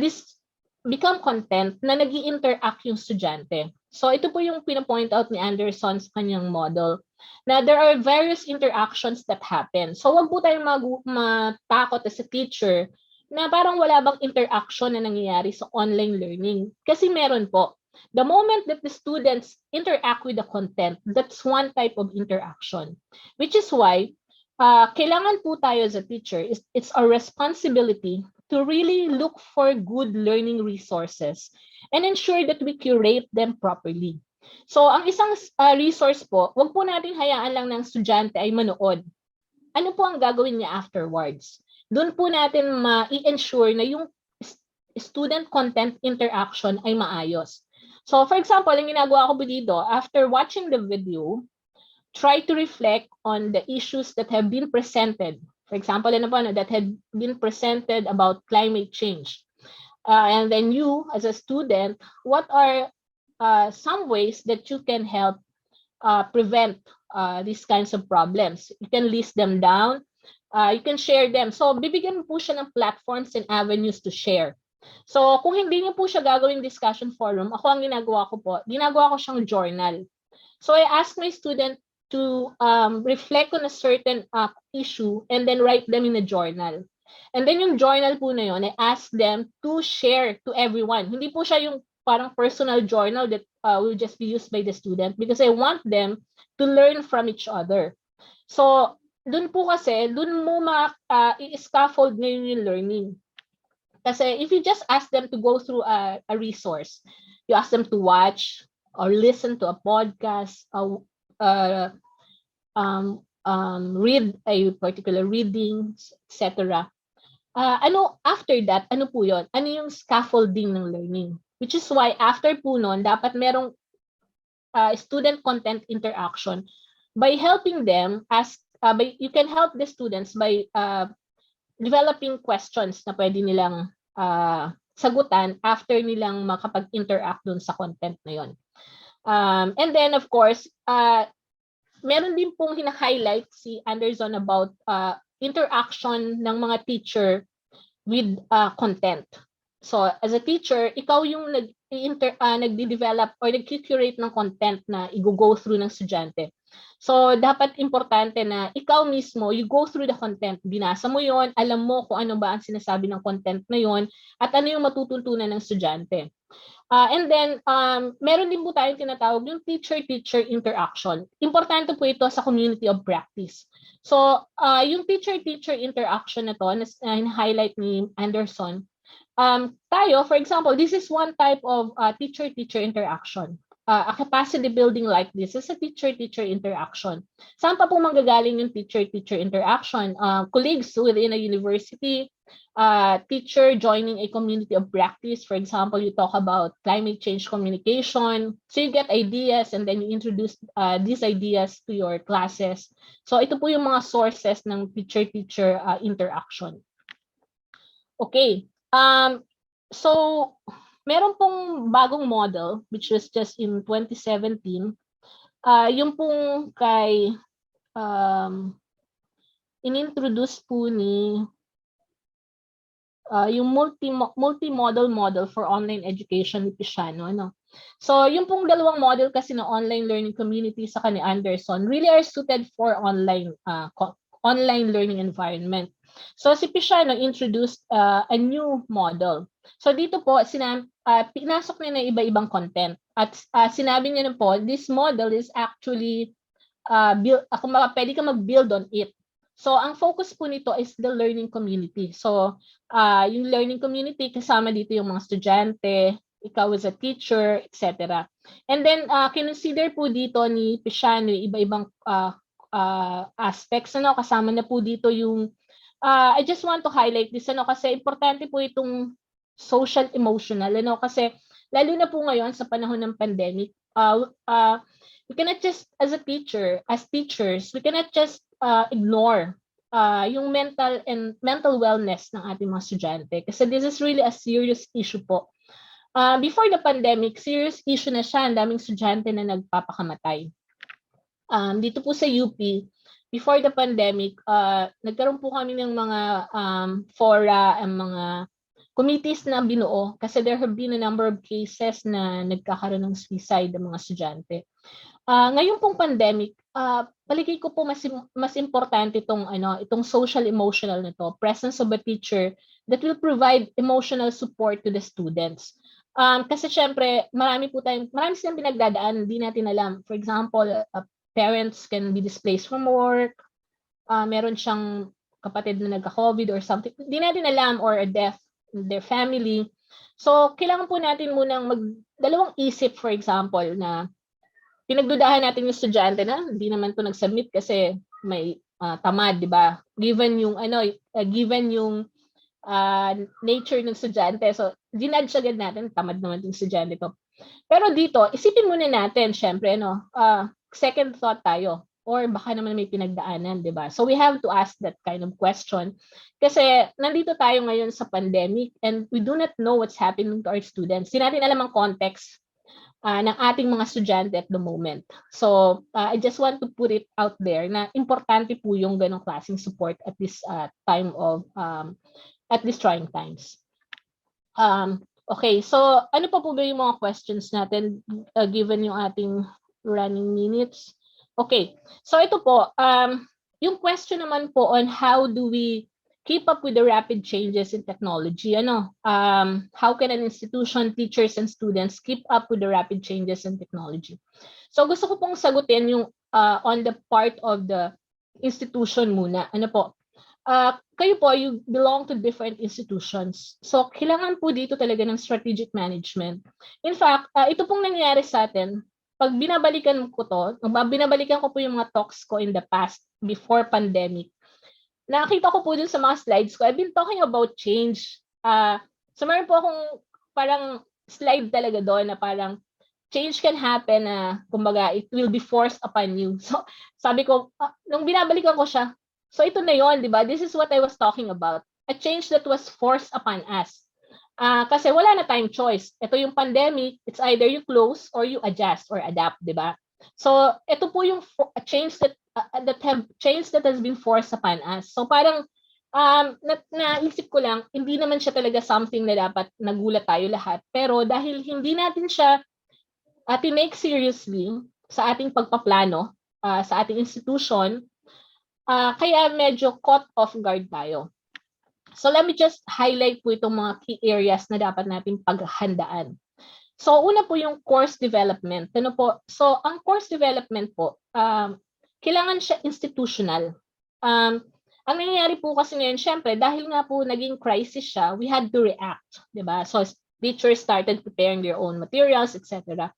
this become content na nag-i-interact yung estudyante. So ito po yung pinapoint out ni Anderson sa kanyang model, na there are various interactions that happen. So wag po tayong matakot as a teacher na parang wala bang interaction na nangyayari sa online learning. Kasi meron po. The moment that the students interact with the content, that's one type of interaction. Which is why, kailangan po tayo as a teacher, it's our responsibility to really look for good learning resources and ensure that we curate them properly. So, ang isang resource po, wag po natin hayaan lang ng estudyante ay manood. Ano po ang gagawin niya afterwards? Doon po natin ma-ensure na yung student content interaction ay maayos. So, for example, ang ginagawa ko po dito, after watching the video, try to reflect on the issues that have been presented. For example, that had been presented about climate change. And then you, as a student, what are some ways that you can help prevent these kinds of problems? You can list them down. You can share them. So, bibigyan mo po siya ng platforms and avenues to share. So, kung hindi niyo po siya gagawing discussion forum, ako ang ginagawa ko siyang journal. So, I ask my student to reflect on a certain issue and then write them in a journal. And then yung journal po na yun, I ask them to share to everyone. Hindi po siya yung parang personal journal that will just be used by the student, because I want them to learn from each other. So, dun po kasi, dun mo i-scaffold ngayon yung learning. Kasi if you just ask them to go through a resource, you ask them to watch or listen to a podcast, read a particular readings, etc. After that, ano po yun? Ano yung scaffolding ng learning? Which is why after po nun, dapat merong student content interaction by helping them you can help the students by developing questions na pwede nilang sagutan after nilang makapag-interact dun sa content na yun. And then, of course, meron din pong hina-highlight si Anderson about interaction ng mga teacher with content. So, as a teacher, ikaw yung nagde-develop or nag-curate ng content na i-go through ng estudyante. So, dapat importante na ikaw mismo, you go through the content. Binasa mo yon, alam mo kung ano ba ang sinasabi ng content na yon, at ano yung matututunan ng estudyante. And then, meron din po tayong tinatawag yung teacher-teacher interaction. Importante po ito sa community of practice. So, yung teacher-teacher interaction na to, na highlight ni Anderson, tayo, for example, this is one type of teacher-teacher interaction. A capacity building like this is a teacher-teacher interaction. Saan pa po manggagaling yung teacher-teacher interaction? Colleagues within a university, teacher joining a community of practice. For example, you talk about climate change communication. So you get ideas and then you introduce these ideas to your classes. So ito po yung mga sources ng teacher-teacher interaction. Okay. So meron pong bagong model which was just in 2017. Yung pong kay inintroduce po ni yung multi-model model for online education ni Seranno, no? So, yung pong dalawang model kasi na online learning community sa ni Anderson really are suited for online learning environment. So, si Seranno introduced a new model. So, dito po, pinasok niya na iba-ibang content. At sinabi niya na po, this model is actually, pwede ka mag-build on it. So, ang focus po nito is the learning community. So, yung learning community, kasama dito yung mga estudyante, ikaw as a teacher, etc. And then, kinonsider po dito ni Pisciano yung iba-ibang aspects. Ano, kasama na po dito yung, I just want to highlight this, ano, kasi importante po itong social emotional, ano, kasi lalo na po ngayon sa panahon ng pandemic, we cannot just, as a teacher, as teachers, we cannot just ignore yung mental wellness ng ating mga estudyante. Kasi this is really a serious issue po. Before the pandemic, serious issue na siya. Ang daming estudyante na nagpapakamatay. Dito po sa UP, before the pandemic, nagkaroon po kami ng mga fora and mga committees na binuo kasi there have been a number of cases na nagkakaroon ng suicide ng mga estudyante. Ngayon pong pandemic, palagay ko po mas importante itong social emotional na to, presence of a teacher that will provide emotional support to the students. Kasi syempre, marami silang pinagdadaan, hindi natin alam. For example, parents can be displaced from work, meron siyang kapatid na nagka-COVID or something, hindi natin alam, or a death in their family. So, kailangan po natin munang dalawang isip, for example, na pinagdudahan natin yung estudyante na hindi naman to nag-submit kasi may tamad, di ba? Given yung nature ng estudyante. So, ginudge agad natin, tamad naman yung estudyante to. Pero dito, isipin muna natin, syempre, second thought tayo. Or baka naman may pinagdaanan, di ba? So, we have to ask that kind of question. Kasi, nandito tayo ngayon sa pandemic and we do not know what's happening to our students. Hindi natin alam ang context ng ating mga estudyante at the moment. So, I just want to put it out there na importante po yung ganong klaseng support at this time of, at these trying times. Okay, so ano pa po ba yung mga questions natin given yung ating running minutes? Okay, so ito po, yung question naman po on how do we keep up with the rapid changes in technology. How can an institution, teachers, and students keep up with the rapid changes in technology? So gusto ko pong sagutin yung on the part of the institution muna. Kayo po, you belong to different institutions. So kailangan po dito talaga ng strategic management. In fact, ito pong nangyayari sa atin, pag binabalikan ko po yung mga talks ko in the past, before pandemic, nakita ko po dun sa mga slides ko, I've been talking about change. So meron po akong parang slide talaga doon na parang change can happen na kumbaga it will be forced upon you. So sabi ko, nung binabalikan ko siya, so ito na yon, di ba? This is what I was talking about. A change that was forced upon us. Kasi wala na tayong choice. Ito yung pandemic, it's either you close or you adjust or adapt, di ba? So ito po yung change that has been forced upon us. So parang naisip ko lang, hindi naman siya talaga something na dapat nagulat tayo lahat. Pero dahil hindi natin siya tinake seriously sa ating pagpaplano, sa ating institution, kaya medyo caught off guard tayo. So let me just highlight po itong mga key areas na dapat nating paghandaan. So una po yung course development. So ang course development po, kailangan siya institutional. Ang nangyayari po kasi ngayon, syempre, dahil nga po naging crisis siya, we had to react, di ba? So teachers started preparing their own materials, etc.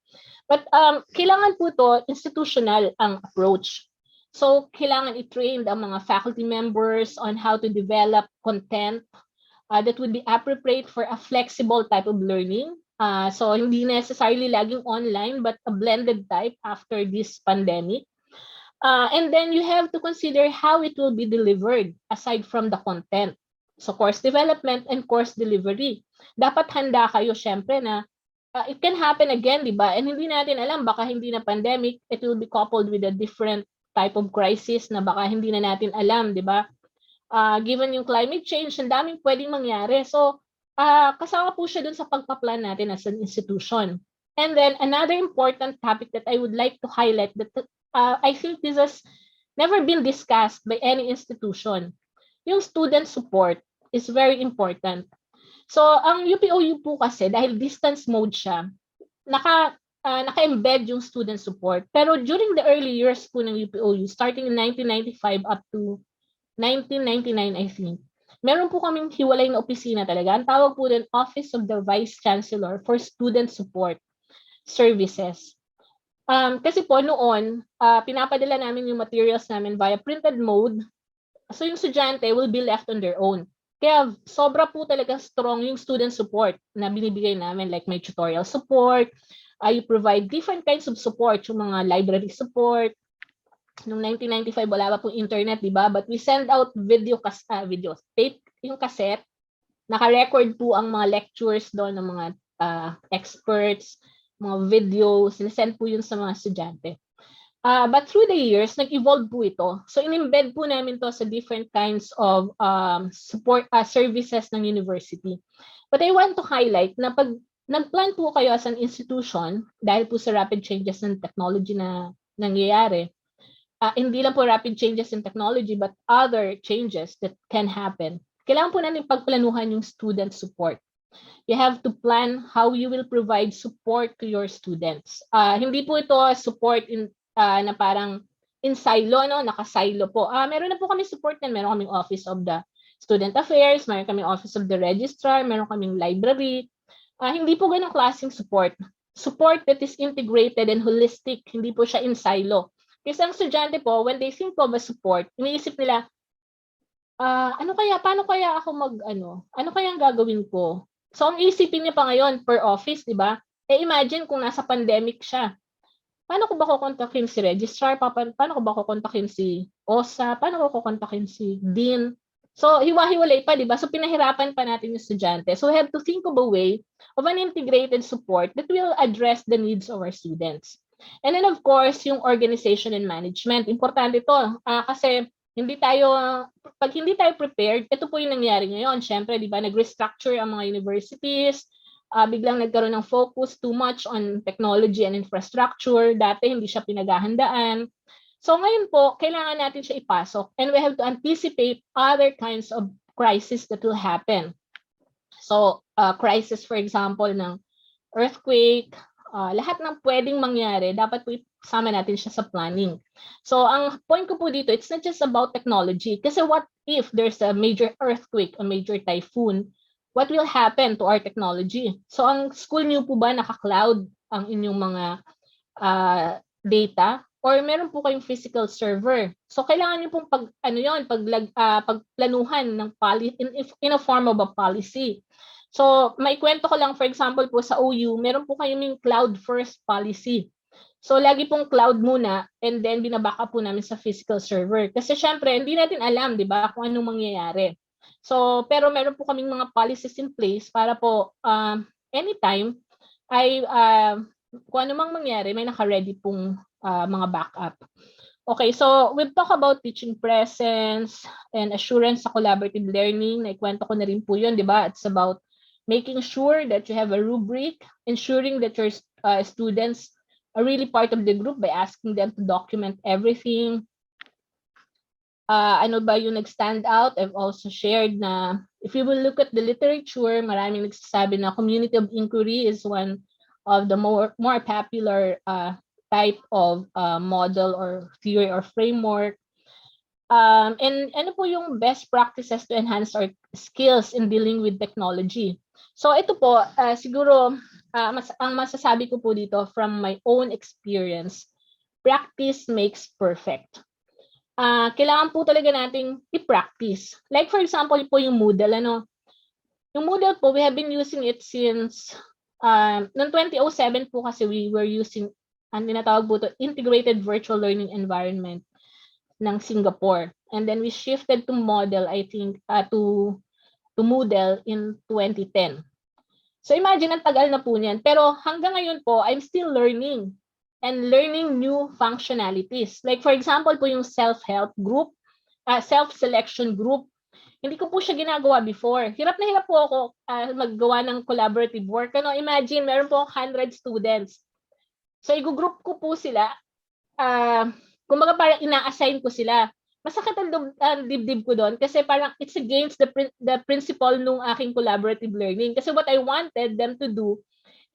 But kailangan po to institutional ang approach. So, kailangan i-train ang mga faculty members on how to develop content that would be appropriate for a flexible type of learning. So, hindi necessarily laging online, but a blended type after this pandemic. And then you have to consider how it will be delivered aside from the content. So, course development and course delivery. Dapat handa kayo, syempre, na it can happen again, di ba? And hindi natin alam, baka hindi na pandemic, it will be coupled with a different type of crisis na baka hindi na natin alam, di ba? Given yung climate change, ang daming pwedeng mangyari. So, kasama po siya dun sa pagpaplan natin as an institution. And then, another important topic that I would like to highlight that I think this has never been discussed by any institution. Yung student support is very important. So, ang UPOU po kasi, dahil distance mode siya, naka-embed yung student support. Pero during the early years po ng UPOU, starting in 1995 up to 1999 I think. Meron po kaming hiwalay na opisina talaga. Ang tawag po din Office of the Vice Chancellor for Student Support Services. Kasi po noon, pinapadala namin yung materials namin via printed mode. So yung estudyante will be left on their own. Kaya sobra po talaga strong yung student support na binibigay namin. Like may tutorial support, you provide different kinds of support, yung mga library support. Noong 1995, wala pa pong internet, di ba? But we send out videos, tape, yung cassette. Naka-record po ang mga lectures doon ng mga experts, mga videos, sinesend po yun sa mga estudyante. But through the years, nag-evolve po ito. So, in-embed po namin to sa different kinds of support services ng university. But I want to highlight na pag nag-plan po kayo as an institution, dahil po sa rapid changes ng technology na nangyayari, hindi lang po rapid changes in technology, but other changes that can happen. Kailangan po natin pagplanuhan yung student support. You have to plan how you will provide support to your students. Hindi po ito support na parang in silo, no? Naka-silo po. Meron na po kami support yan. Meron kaming Office of the Student Affairs, meron kaming Office of the Registrar, meron kaming library. Hindi po ganong klaseng support. Support that is integrated and holistic. Hindi po siya in silo. Kasi ang estudyante po, when they think of a support, iniisip nila, paano kaya ako ano kaya ang gagawin ko? So, ang isipin niya pa ngayon per office, di ba? Imagine kung nasa pandemic siya. Paano ko ba kukontakin si registrar? Paano ko ba kukontakin si OSA? Paano ko kukontakin si dean? So, hiwa-hiwalay pa, di ba? So, pinahirapan pa natin yung estudyante. So, we have to think of a way of an integrated support that will address the needs of our students. And then, of course, yung organization and management. Importante ito. Kasi pag hindi tayo prepared, ito po yung nangyari ngayon. Siyempre, di ba, nag-restructure ang mga universities, biglang nagkaroon ng focus too much on technology and infrastructure. Dati hindi siya pinaghahandaan. So ngayon po, kailangan natin siya ipasok and we have to anticipate other kinds of crisis that will happen. So, crisis for example ng earthquake, lahat ng pwedeng mangyari, dapat po isama natin siya sa planning. So, ang point ko po dito, it's not just about technology. Kasi what if there's a major earthquake, a major typhoon, what will happen to our technology? So, ang school niyo po ba naka-cloud ang inyong mga data? Or meron po kayong physical server? So, kailangan niyo pong pagplanuhan ng in a form of a policy. So, may kwento ko lang, for example po sa OU, meron po kayong cloud first policy. So, lagi pong cloud muna and then binabackup po namin sa physical server. Kasi syempre, hindi natin alam, di ba, kung anong mangyayari. So, pero meron po kaming mga policies in place para po anytime ay kung ano mang mangyari, may naka-ready pong mga backup. Okay, so we've talked about teaching presence and assurance sa collaborative learning. Naikwento ko na rin po yun, di ba? It's about making sure that you have a rubric, ensuring that your students are really part of the group by asking them to document everything. Ano ba yung nag-stand out? I've also shared na if you will look at the literature, maraming nagsasabi na community of inquiry is one of the more popular type of model or theory or framework. And ano po yung best practices to enhance our skills in dealing with technology? So ito po, siguro ang masasabi ko po dito from my own experience, practice makes perfect. Kailangan po talaga nating i-practice. Like for example po yung Moodle, Yung Moodle po, we have been using it since noong 2007 po kasi we were using ang tinatawag po to integrated virtual learning environment ng Singapore. And then we shifted to model, I think, to Moodle in 2010. So imagine, ang tagal na po niyan. Pero hanggang ngayon po, I'm still learning and learning new functionalities. Like for example po yung self-help group, self-selection group. Hindi ko po siya ginagawa before. Hirap na hirap po ako maggawa ng collaborative work. Imagine, meron po 100 students. So i-group ko po sila. Kumbaga parang ina-assign ko sila. Masakit ang dibdib ko doon kasi parang it's against the principle nung aking collaborative learning. Kasi what I wanted them to do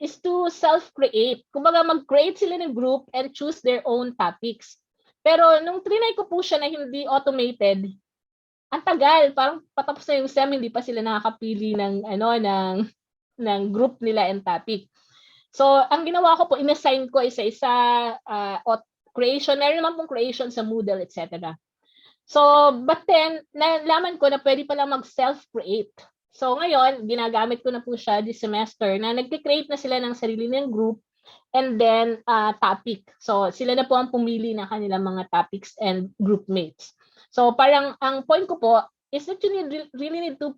is to self-create. Kumbaga mag-create sila ng group and choose their own topics. Pero nung trinay ko po siya na hindi automated, ang tagal, parang patapos na yung SEM, hindi pa sila nakakapili ng ng group nila and topic. So, ang ginawa ko po, inassign ko isa-isa, creation, meron naman pong creation sa Moodle, etc. So, but then, nalaman ko na pwede pala mag-self-create. So, ngayon, ginagamit ko na po siya this semester na nag-create na sila ng sarili ng group and then topic. So, sila na po ang pumili ng kanilang mga topics and group mates. So, parang ang point ko po is that you really need to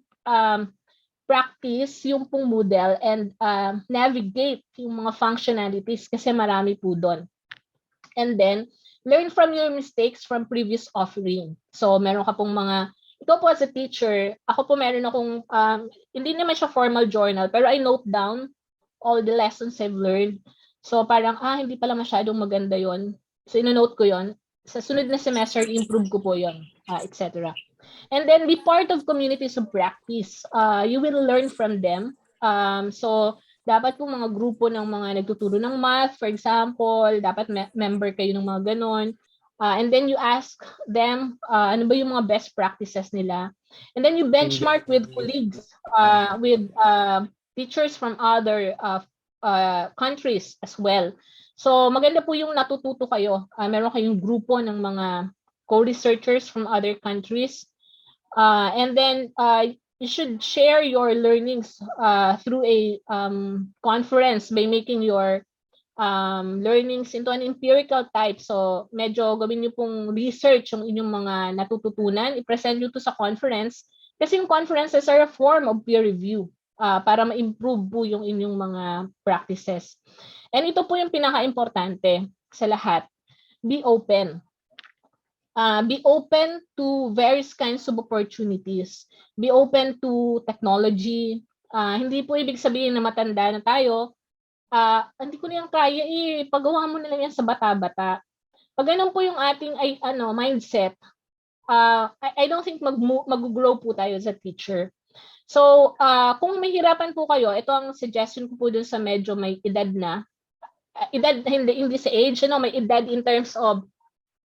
practice yung pong Moodle and navigate yung mga functionalities kasi marami po doon. And then, learn from your mistakes from previous offering. So, meron ka pong mga, ito po as a teacher, ako po meron akong, hindi naman siya formal journal, pero I note down all the lessons I've learned. So, parang, hindi pala masyadong maganda yon. So, ino-note ko yon. Sa sunod na semester, improve ko po yon, etc. And then, be part of communities of practice. You will learn from them. So, dapat po mga grupo ng mga nagtuturo ng math, for example, dapat member kayo ng mga ganon. And then you ask them, ano ba yung mga best practices nila. And then you benchmark with colleagues, with teachers from other countries as well. So maganda po yung natututo kayo. Meron kayong grupo ng mga co-researchers from other countries. And then you should share your learnings through a conference by making your learnings into an empirical type. So, medyo gawin niyo pong research yung inyong mga natututunan. I-present niyo to sa conference kasi yung conferences are a form of peer review para ma-improve po yung inyong mga practices. And ito po yung pinaka-importante sa lahat. Be open. Be open to various kinds of opportunities. Be open to technology. Hindi po ibig sabihin na matanda na tayo, hindi ko na yan kaya pagawa mo na lang yan sa bata-bata. Pag ganun po yung ating mindset, I don't think mag-grow po tayo as a teacher. So, kung mahirapan po kayo, ito ang suggestion ko po dun sa medyo may edad na. Edad, hindi sa age, may edad in terms of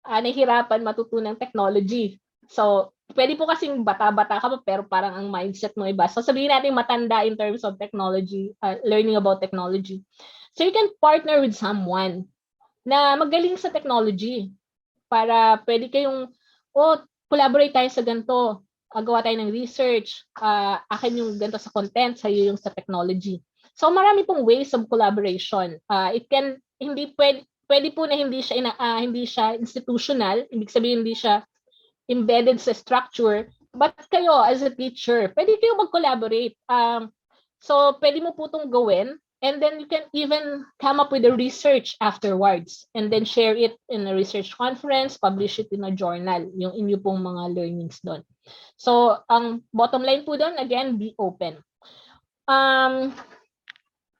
nahihirapan matutunan technology. So, pwede po kasing bata-bata ka pa pero parang ang mindset mo iba. So, sabihin natin matanda in terms of technology, learning about technology. So, you can partner with someone na magaling sa technology para pwede kayong, collaborate tayo sa ganito. Gawa tayo ng research. Akin yung ganito sa content, sa'yo yung sa technology. So, marami pong ways of collaboration. Hindi pwede po na hindi siya institutional, ibig sabihin hindi siya embedded sa structure, but kayo as a teacher, pwede kayo mag-collaborate. So pwede mo po itong gawin and then you can even come up with a research afterwards and then share it in a research conference, publish it in a journal, yung inyo pong mga learnings doon. So ang bottom line po doon, again, be open.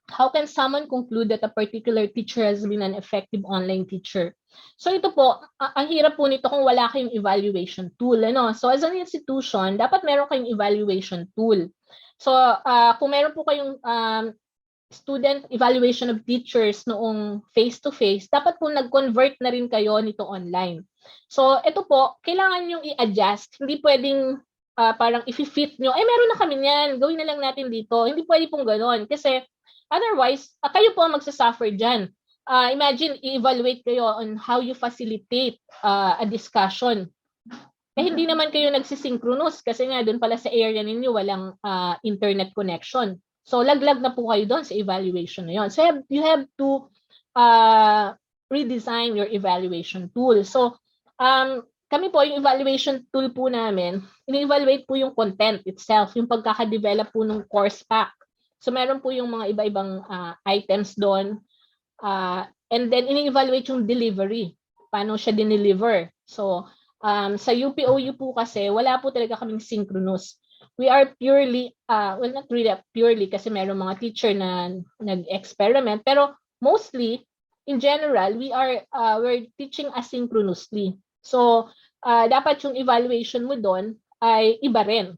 How can someone conclude that a particular teacher has been an effective online teacher? So ito po, ang hirap po nito kung wala kayong evaluation tool. So as an institution, dapat meron kayong evaluation tool. So kung meron po kayong student evaluation of teachers noong face-to-face, dapat po nag-convert na rin kayo nito online. So ito po, kailangan yung i-adjust. Hindi pwedeng parang i-fit nyo, meron na kami niyan, gawin na lang natin dito. Hindi pwede pong gano'n kasi otherwise, kayo po ang magsasuffer dyan. Imagine, i-evaluate kayo on how you facilitate a discussion. Hindi naman kayo nagsisynchronous kasi nga doon pala sa area ninyo walang internet connection. So, laglag na po kayo doon sa evaluation na yun. So, you have to redesign your evaluation tool. So, kami po, yung evaluation tool po namin, ini-evaluate po yung content itself, yung pagkakadevelop po ng course pack. So, meron po yung mga iba-ibang items doon. And then, ini-evaluate yung delivery. Paano siya dineliver. So, sa UPOU po kasi, wala po talaga kaming synchronous. We are purely, well, not really purely kasi meron mga teacher na nag-experiment. Pero mostly, in general, we're teaching asynchronously. So, dapat yung evaluation mo doon ay iba rin.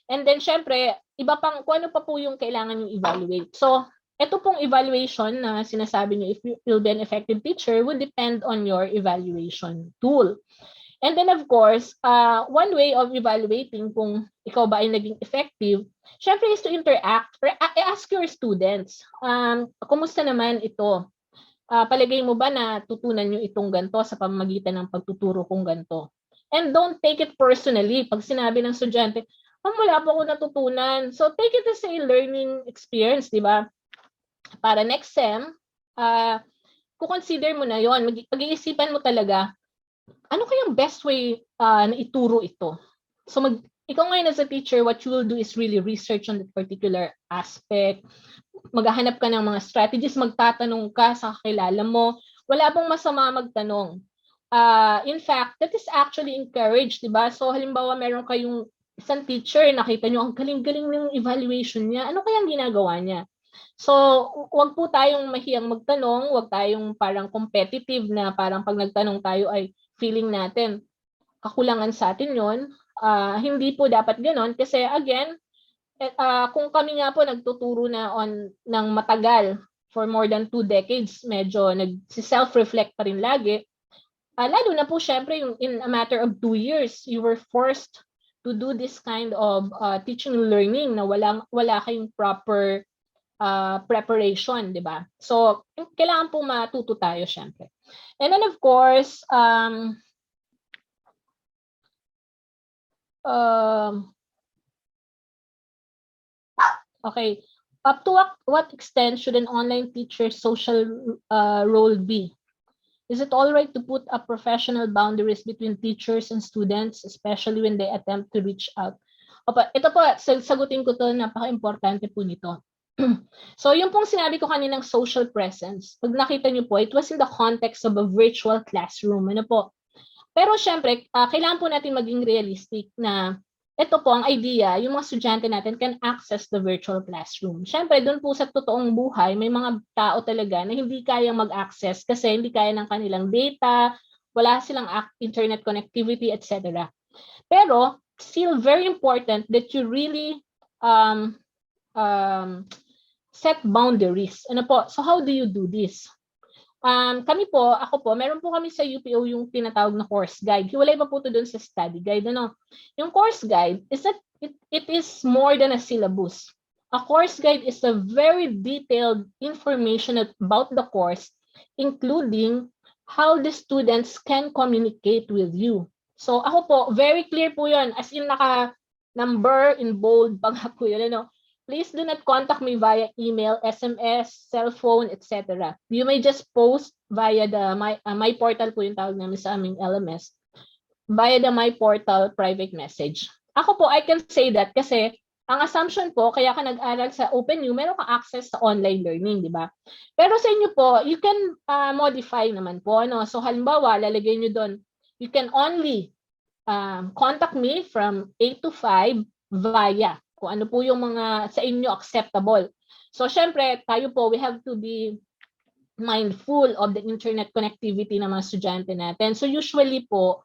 And then, syempre, iba pang, kung ano pa po yung kailangan yung evaluate. So, ito pong evaluation na sinasabi niyo if you'll be an effective teacher would depend on your evaluation tool. And then of course, one way of evaluating kung ikaw ba ay naging effective, syempre is to interact or ask your students, kumusta naman ito? Palagay mo ba na tutunan nyo itong ganito sa pamamagitan ng pagtuturo kong ganito? And don't take it personally. Pag sinabi ng estudyante, wala pa ako natutunan. So take it as a learning experience, di ba? Para next sem, consider mo na yon. Pag-iisipan mo talaga, ano kayang best way na ituro ito? So ikaw ngayon as a teacher, what you will do is really research on that particular aspect. Maghahanap ka ng mga strategies, magtatanong ka sa kakilala mo. Wala pong masama magtanong. In fact, that is actually encouraged, di ba? So halimbawa meron kayong isang teacher, nakita nyo, ang galing-galing ng evaluation niya. Ano kayang ginagawa niya? So, wag po tayong mahiyang magtanong, wag tayong parang competitive na parang pag nagtanong tayo ay feeling natin kakulangan sa atin yon. Hindi po dapat ganon kasi again, kung kami nga po nagtuturo na ng matagal for more than 2 decades, medyo nag-self-reflect pa rin lagi. Lalo na po syempre yung in a matter of 2 years, you were forced to do this kind of teaching and learning na wala kayong proper preparation, di ba? So, kailangan po matuto tayo syempre. And then of course, okay, up to what extent should an online teacher's social role be? Is it all right to put up professional boundaries between teachers and students, especially when they attempt to reach out? Opo, ito po, sagutin ko to, napaka-importante po nito. So, yung pong sinabi ko kaninang social presence, pag nakita niyo po, it was in the context of a virtual classroom. Ano po? Pero syempre, kailangan po natin maging realistic na ito po ang idea, yung mga estudyante natin can access the virtual classroom. Syempre, doon po sa totoong buhay, may mga tao talaga na hindi kayang mag-access kasi hindi kaya ng kanilang data, wala silang internet connectivity, etc. Pero, still very important that you really set boundaries. Ano po? So, how do you do this? Ako po, meron po kami sa UPO yung tinatawag na course guide. Hiwalay pa po ito dun sa study guide. Ano? Yung course guide is that it is more than a syllabus. A course guide is a very detailed information about the course, including how the students can communicate with you. So ako po, very clear po yun. As in naka-number in bold pag po yun. Ano? Please do not contact me via email, SMS, cell phone, etc. You may just post via the my portal po yung tawag namin sa aming LMS, via the my portal private message. Ako po, I can say that kasi ang assumption po, kaya ka nag-aral sa OpenU, meron kang access sa online learning, di ba? Pero sa inyo po, you can modify naman po. Ano? So halimbawa, lalagay nyo doon, you can only contact me from 8 to 5 via kung ano po yung mga sa inyo acceptable. So syempre, tayo po, we have to be mindful of the internet connectivity ng mga estudyante natin. So usually po,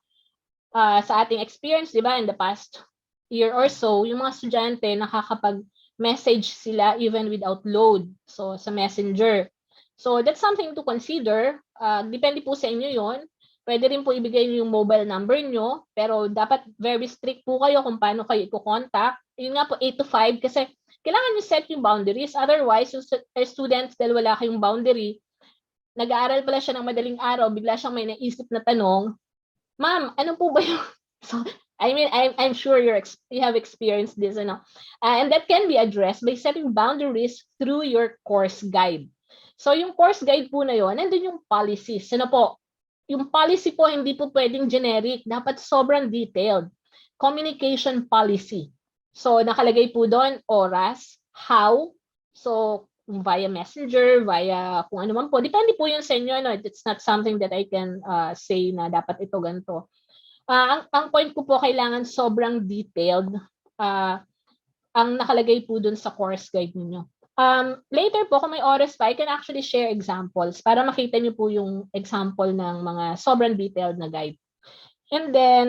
sa ating experience, di ba, in the past year or so, yung mga estudyante nakakapag-message sila even without load. So sa Messenger. So that's something to consider. Depende po sa inyo yon. Pwede rin po ibigay niyo yung mobile number nyo, pero dapat very strict po kayo kung paano kayo i-contact. Yun nga po, 8 to 5, kasi kailangan nyo set yung boundaries. Otherwise, yung students, dahil wala kayong boundary, nag-aaral pala siya ng madaling araw, bigla siyang may naisip na tanong, ma'am, ano po ba yung... So, I mean, I'm sure you have experienced this, and that can be addressed by setting boundaries through your course guide. So, yung course guide po na yun, nandun yung policies. Ano po? Yung policy po, hindi po pwedeng generic. Dapat sobrang detailed. Communication policy. So, nakalagay po doon, oras, how, so, via messenger, via kung ano man po. Depende po yun sa inyo. No? It's not something that I can say na dapat ito ganito. Ang point ko po, kailangan sobrang detailed ang nakalagay po doon sa course guide ninyo. Later po, kung may oras pa, I can actually share examples para makita niyo po yung example ng mga sobrang detailed na guide. And then,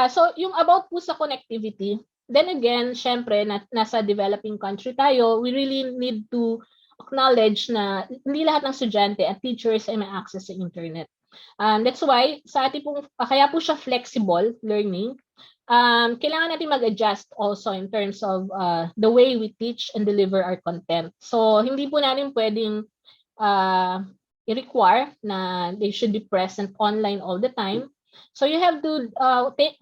so yung about po sa connectivity, then again, syempre, nasa developing country tayo, we really need to acknowledge na hindi lahat ng estudyante at teachers ay may access sa internet. That's why sa ating pong, kaya po siya flexible learning. Kailangan natin mag-adjust also in terms of the way we teach and deliver our content. So, hindi po natin pwedeng i-require na they should be present online all the time. So you have to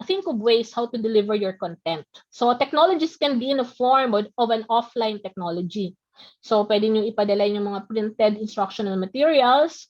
think of ways how to deliver your content. So technologies can be in the form of an offline technology. So pwede nyo ipadala yung mga printed instructional materials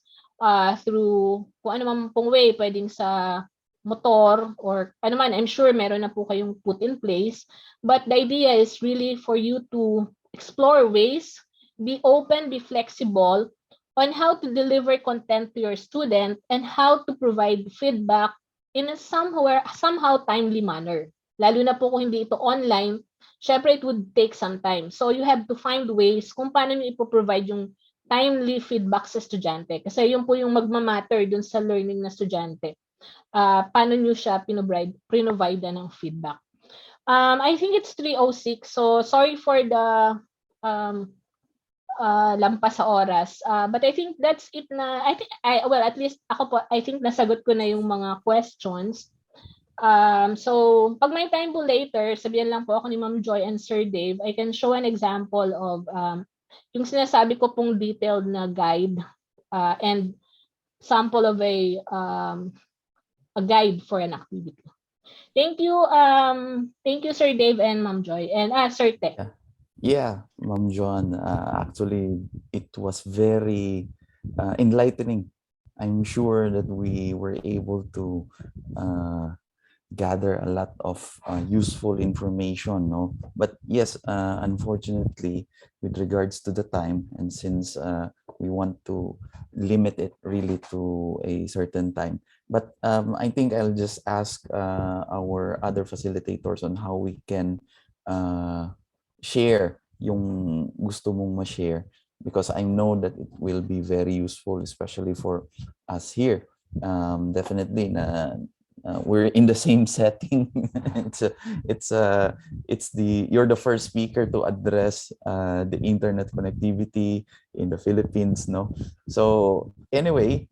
through kung ano man pong way, pwedeng sa motor or ano man, I'm sure meron na po kayong put in place. But the idea is really for you to explore ways, be open, be flexible on how to deliver content to your student and how to provide feedback in a somehow timely manner. Lalo na po kung hindi ito online, syempre it would take some time. So you have to find ways kung paano nyo ipoprovide yung timely feedback sa estudyante. Kasi yun po yung magmamatter dun sa learning na estudyante. Paano nyo siya provide ng feedback. I think it's 3:06, so sorry for the lampas sa oras. But I think that's it na, well, at least ako po, I think nasagot ko na yung mga questions. So, pag may time po later, sabihan lang po ako ni Ma'am Joy and Sir Dave, I can show an example of yung sinasabi ko pong detailed na guide and sample of a guide for an activity. Thank you, Sir Dave and Ma'am Joy, and Sir Tech. Yeah, Ma'am Joan, actually, it was very enlightening. I'm sure that we were able to gather a lot of useful information, no? But yes, unfortunately, with regards to the time, and since we want to limit it really to a certain time, but I think I'll just ask our other facilitators on how we can share yung gusto mong ma-share, because I know that it will be very useful, especially for us here. Definitely na we're in the same setting. You're the first speaker to address the internet connectivity in the Philippines, no? So anyway,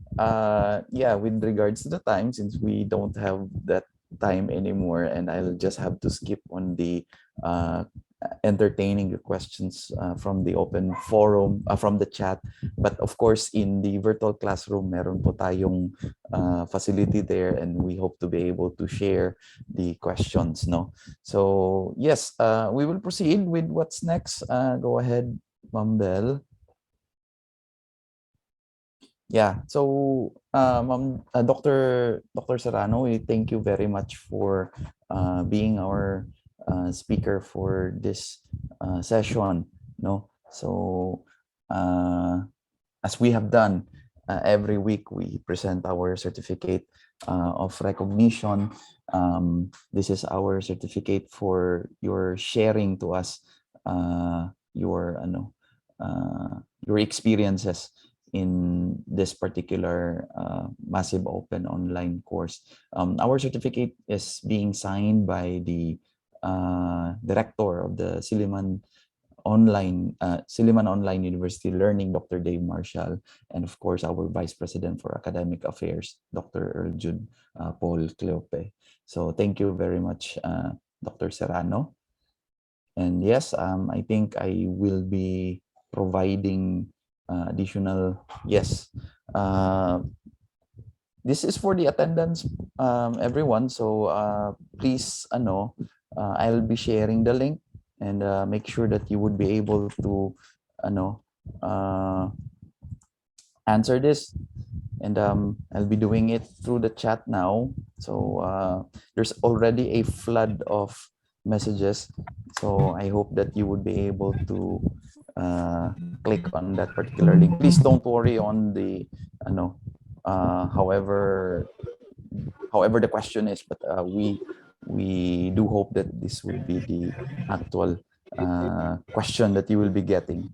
yeah, with regards to the time, since we don't have that time anymore, and I'll just have to skip on the entertaining the questions from the open forum, from the chat. But of course, in the virtual classroom, meron po tayong facility there, and we hope to be able to share the questions, no? So yes, we will proceed with what's next. Go ahead, Ma'am Bell. Yeah, so Dr. Seranno, we thank you very much for being our speaker for this session, no? So as we have done every week, we present our certificate of recognition. This is our certificate for your sharing to us your experiences in this particular massive open online course. Our certificate is being signed by the director of the Silliman Online University Learning, Dr. Dave Marshall, and of course our Vice President for Academic Affairs, Dr. Earl Jude Paul Cleope. So thank you very much, Dr. Seranno. And yes, I think I will be providing additional, yes, this is for the attendance, everyone. So please, I'll be sharing the link, and make sure that you would be able to answer this, and I'll be doing it through the chat now. So there's already a flood of messages, so I hope that you would be able to click on that particular link. Please don't worry on the however the question is, but we do hope that this would be the actual question that you will be getting.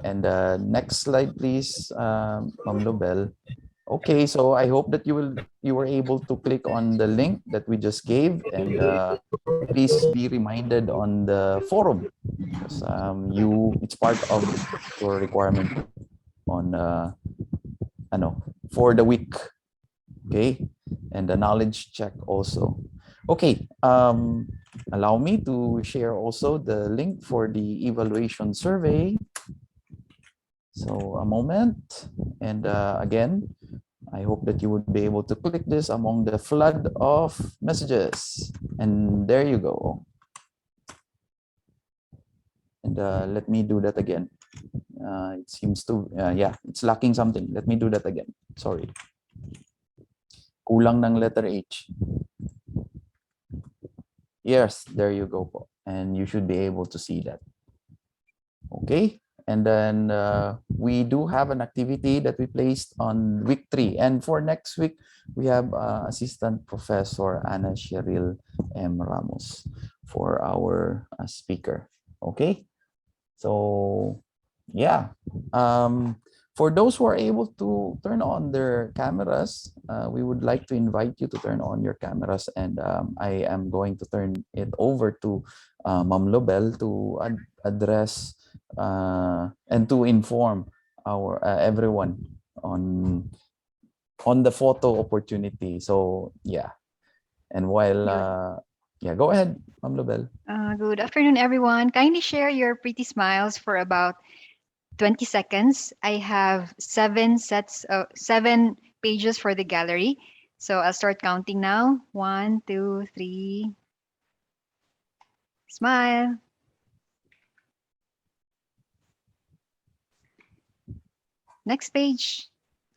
And next slide, please, Ma'am Lobel. Okay, so I hope that you were able to click on the link that we just gave, and please be reminded on the forum Because it's part of your requirement on for the week. Okay, and the knowledge check also. Okay, allow me to share also the link for the evaluation survey. So a moment, and again, I hope that you would be able to click this among the flood of messages. And there you go. And let me do that again. It seems to, yeah, it's lacking something. Let me do that again. Sorry. Kulang ng letter H. Yes, there you go po. And you should be able to see that. Okay. And then we do have an activity that we placed on week 3. And for next week, we have Assistant Professor Ana Cheryl M. Ramos for our speaker. Okay. So yeah, for those who are able to turn on their cameras, we would like to invite you to turn on your cameras, and I am going to turn it over to Ma'am Lobel to address and to inform our everyone on the photo opportunity. So yeah, and while yeah, go ahead, Ma'am Lobel. Good afternoon, everyone. Kindly share your pretty smiles for about 20 seconds. I have 7 pages for the gallery. So I'll start counting now. 1, 2, 3. Smile. Next page.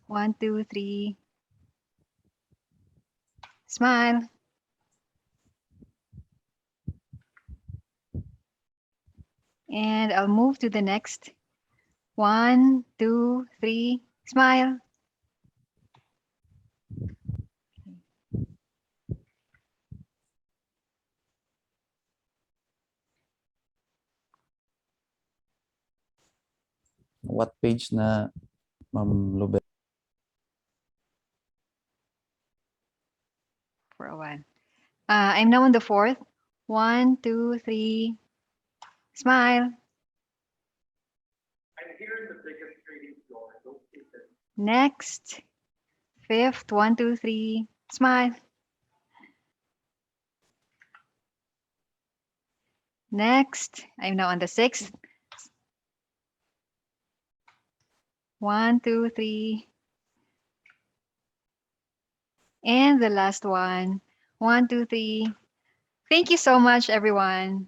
1, 2, 3. Smile. And I'll move to the next. 1, 2, 3. Smile. What page na, Ma'am Lobel? For a while. I'm now on the 4th. 1, 2, 3. Smile. Next. 5th. 1, 2, 3. Smile. Next. I'm now on the 6th. 1, 2, 3. And the last one. 1, 2, 3. Thank you so much, everyone.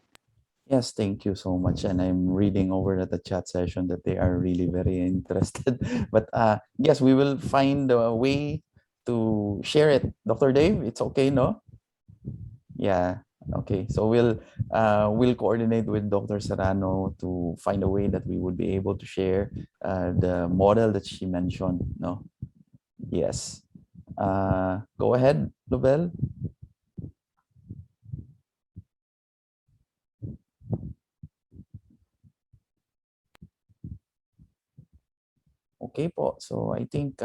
Yes, thank you so much. And I'm reading over at the chat session that they are really very interested. But yes, we will find a way to share it. Dr. Dave, it's okay, no? Yeah. Okay. So we'll coordinate with Dr. Serrano to find a way that we would be able to share the model that she mentioned. No. Yes. Go ahead, Lobel. Okay po. So I think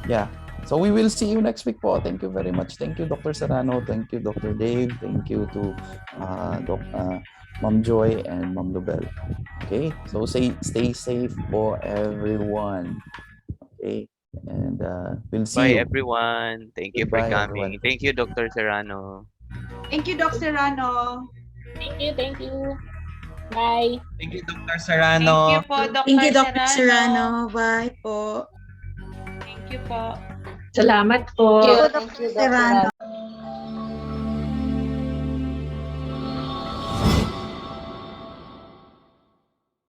yeah. So we will see you next week po. Thank you very much. Thank you, Dr. Serrano. Thank you, Dr. Dave. Thank you to Ma'am Joy and Ma'am Lobel. Okay. So stay safe po, everyone. Okay. And we'll see Bye, you. everyone. Thank you for Goodbye, coming. everyone. Thank you, Dr. Serrano. Thank you, Doc Serrano. Thank you. Thank you. Bye. Thank you, Dr. Thank Serrano. you po, Thank you, Dr. Dr. Serrano. Serrano. Bye po. Thank you po. Salamat Thank po. you. Dr. Thank you, Dr. Serrano. Serrano.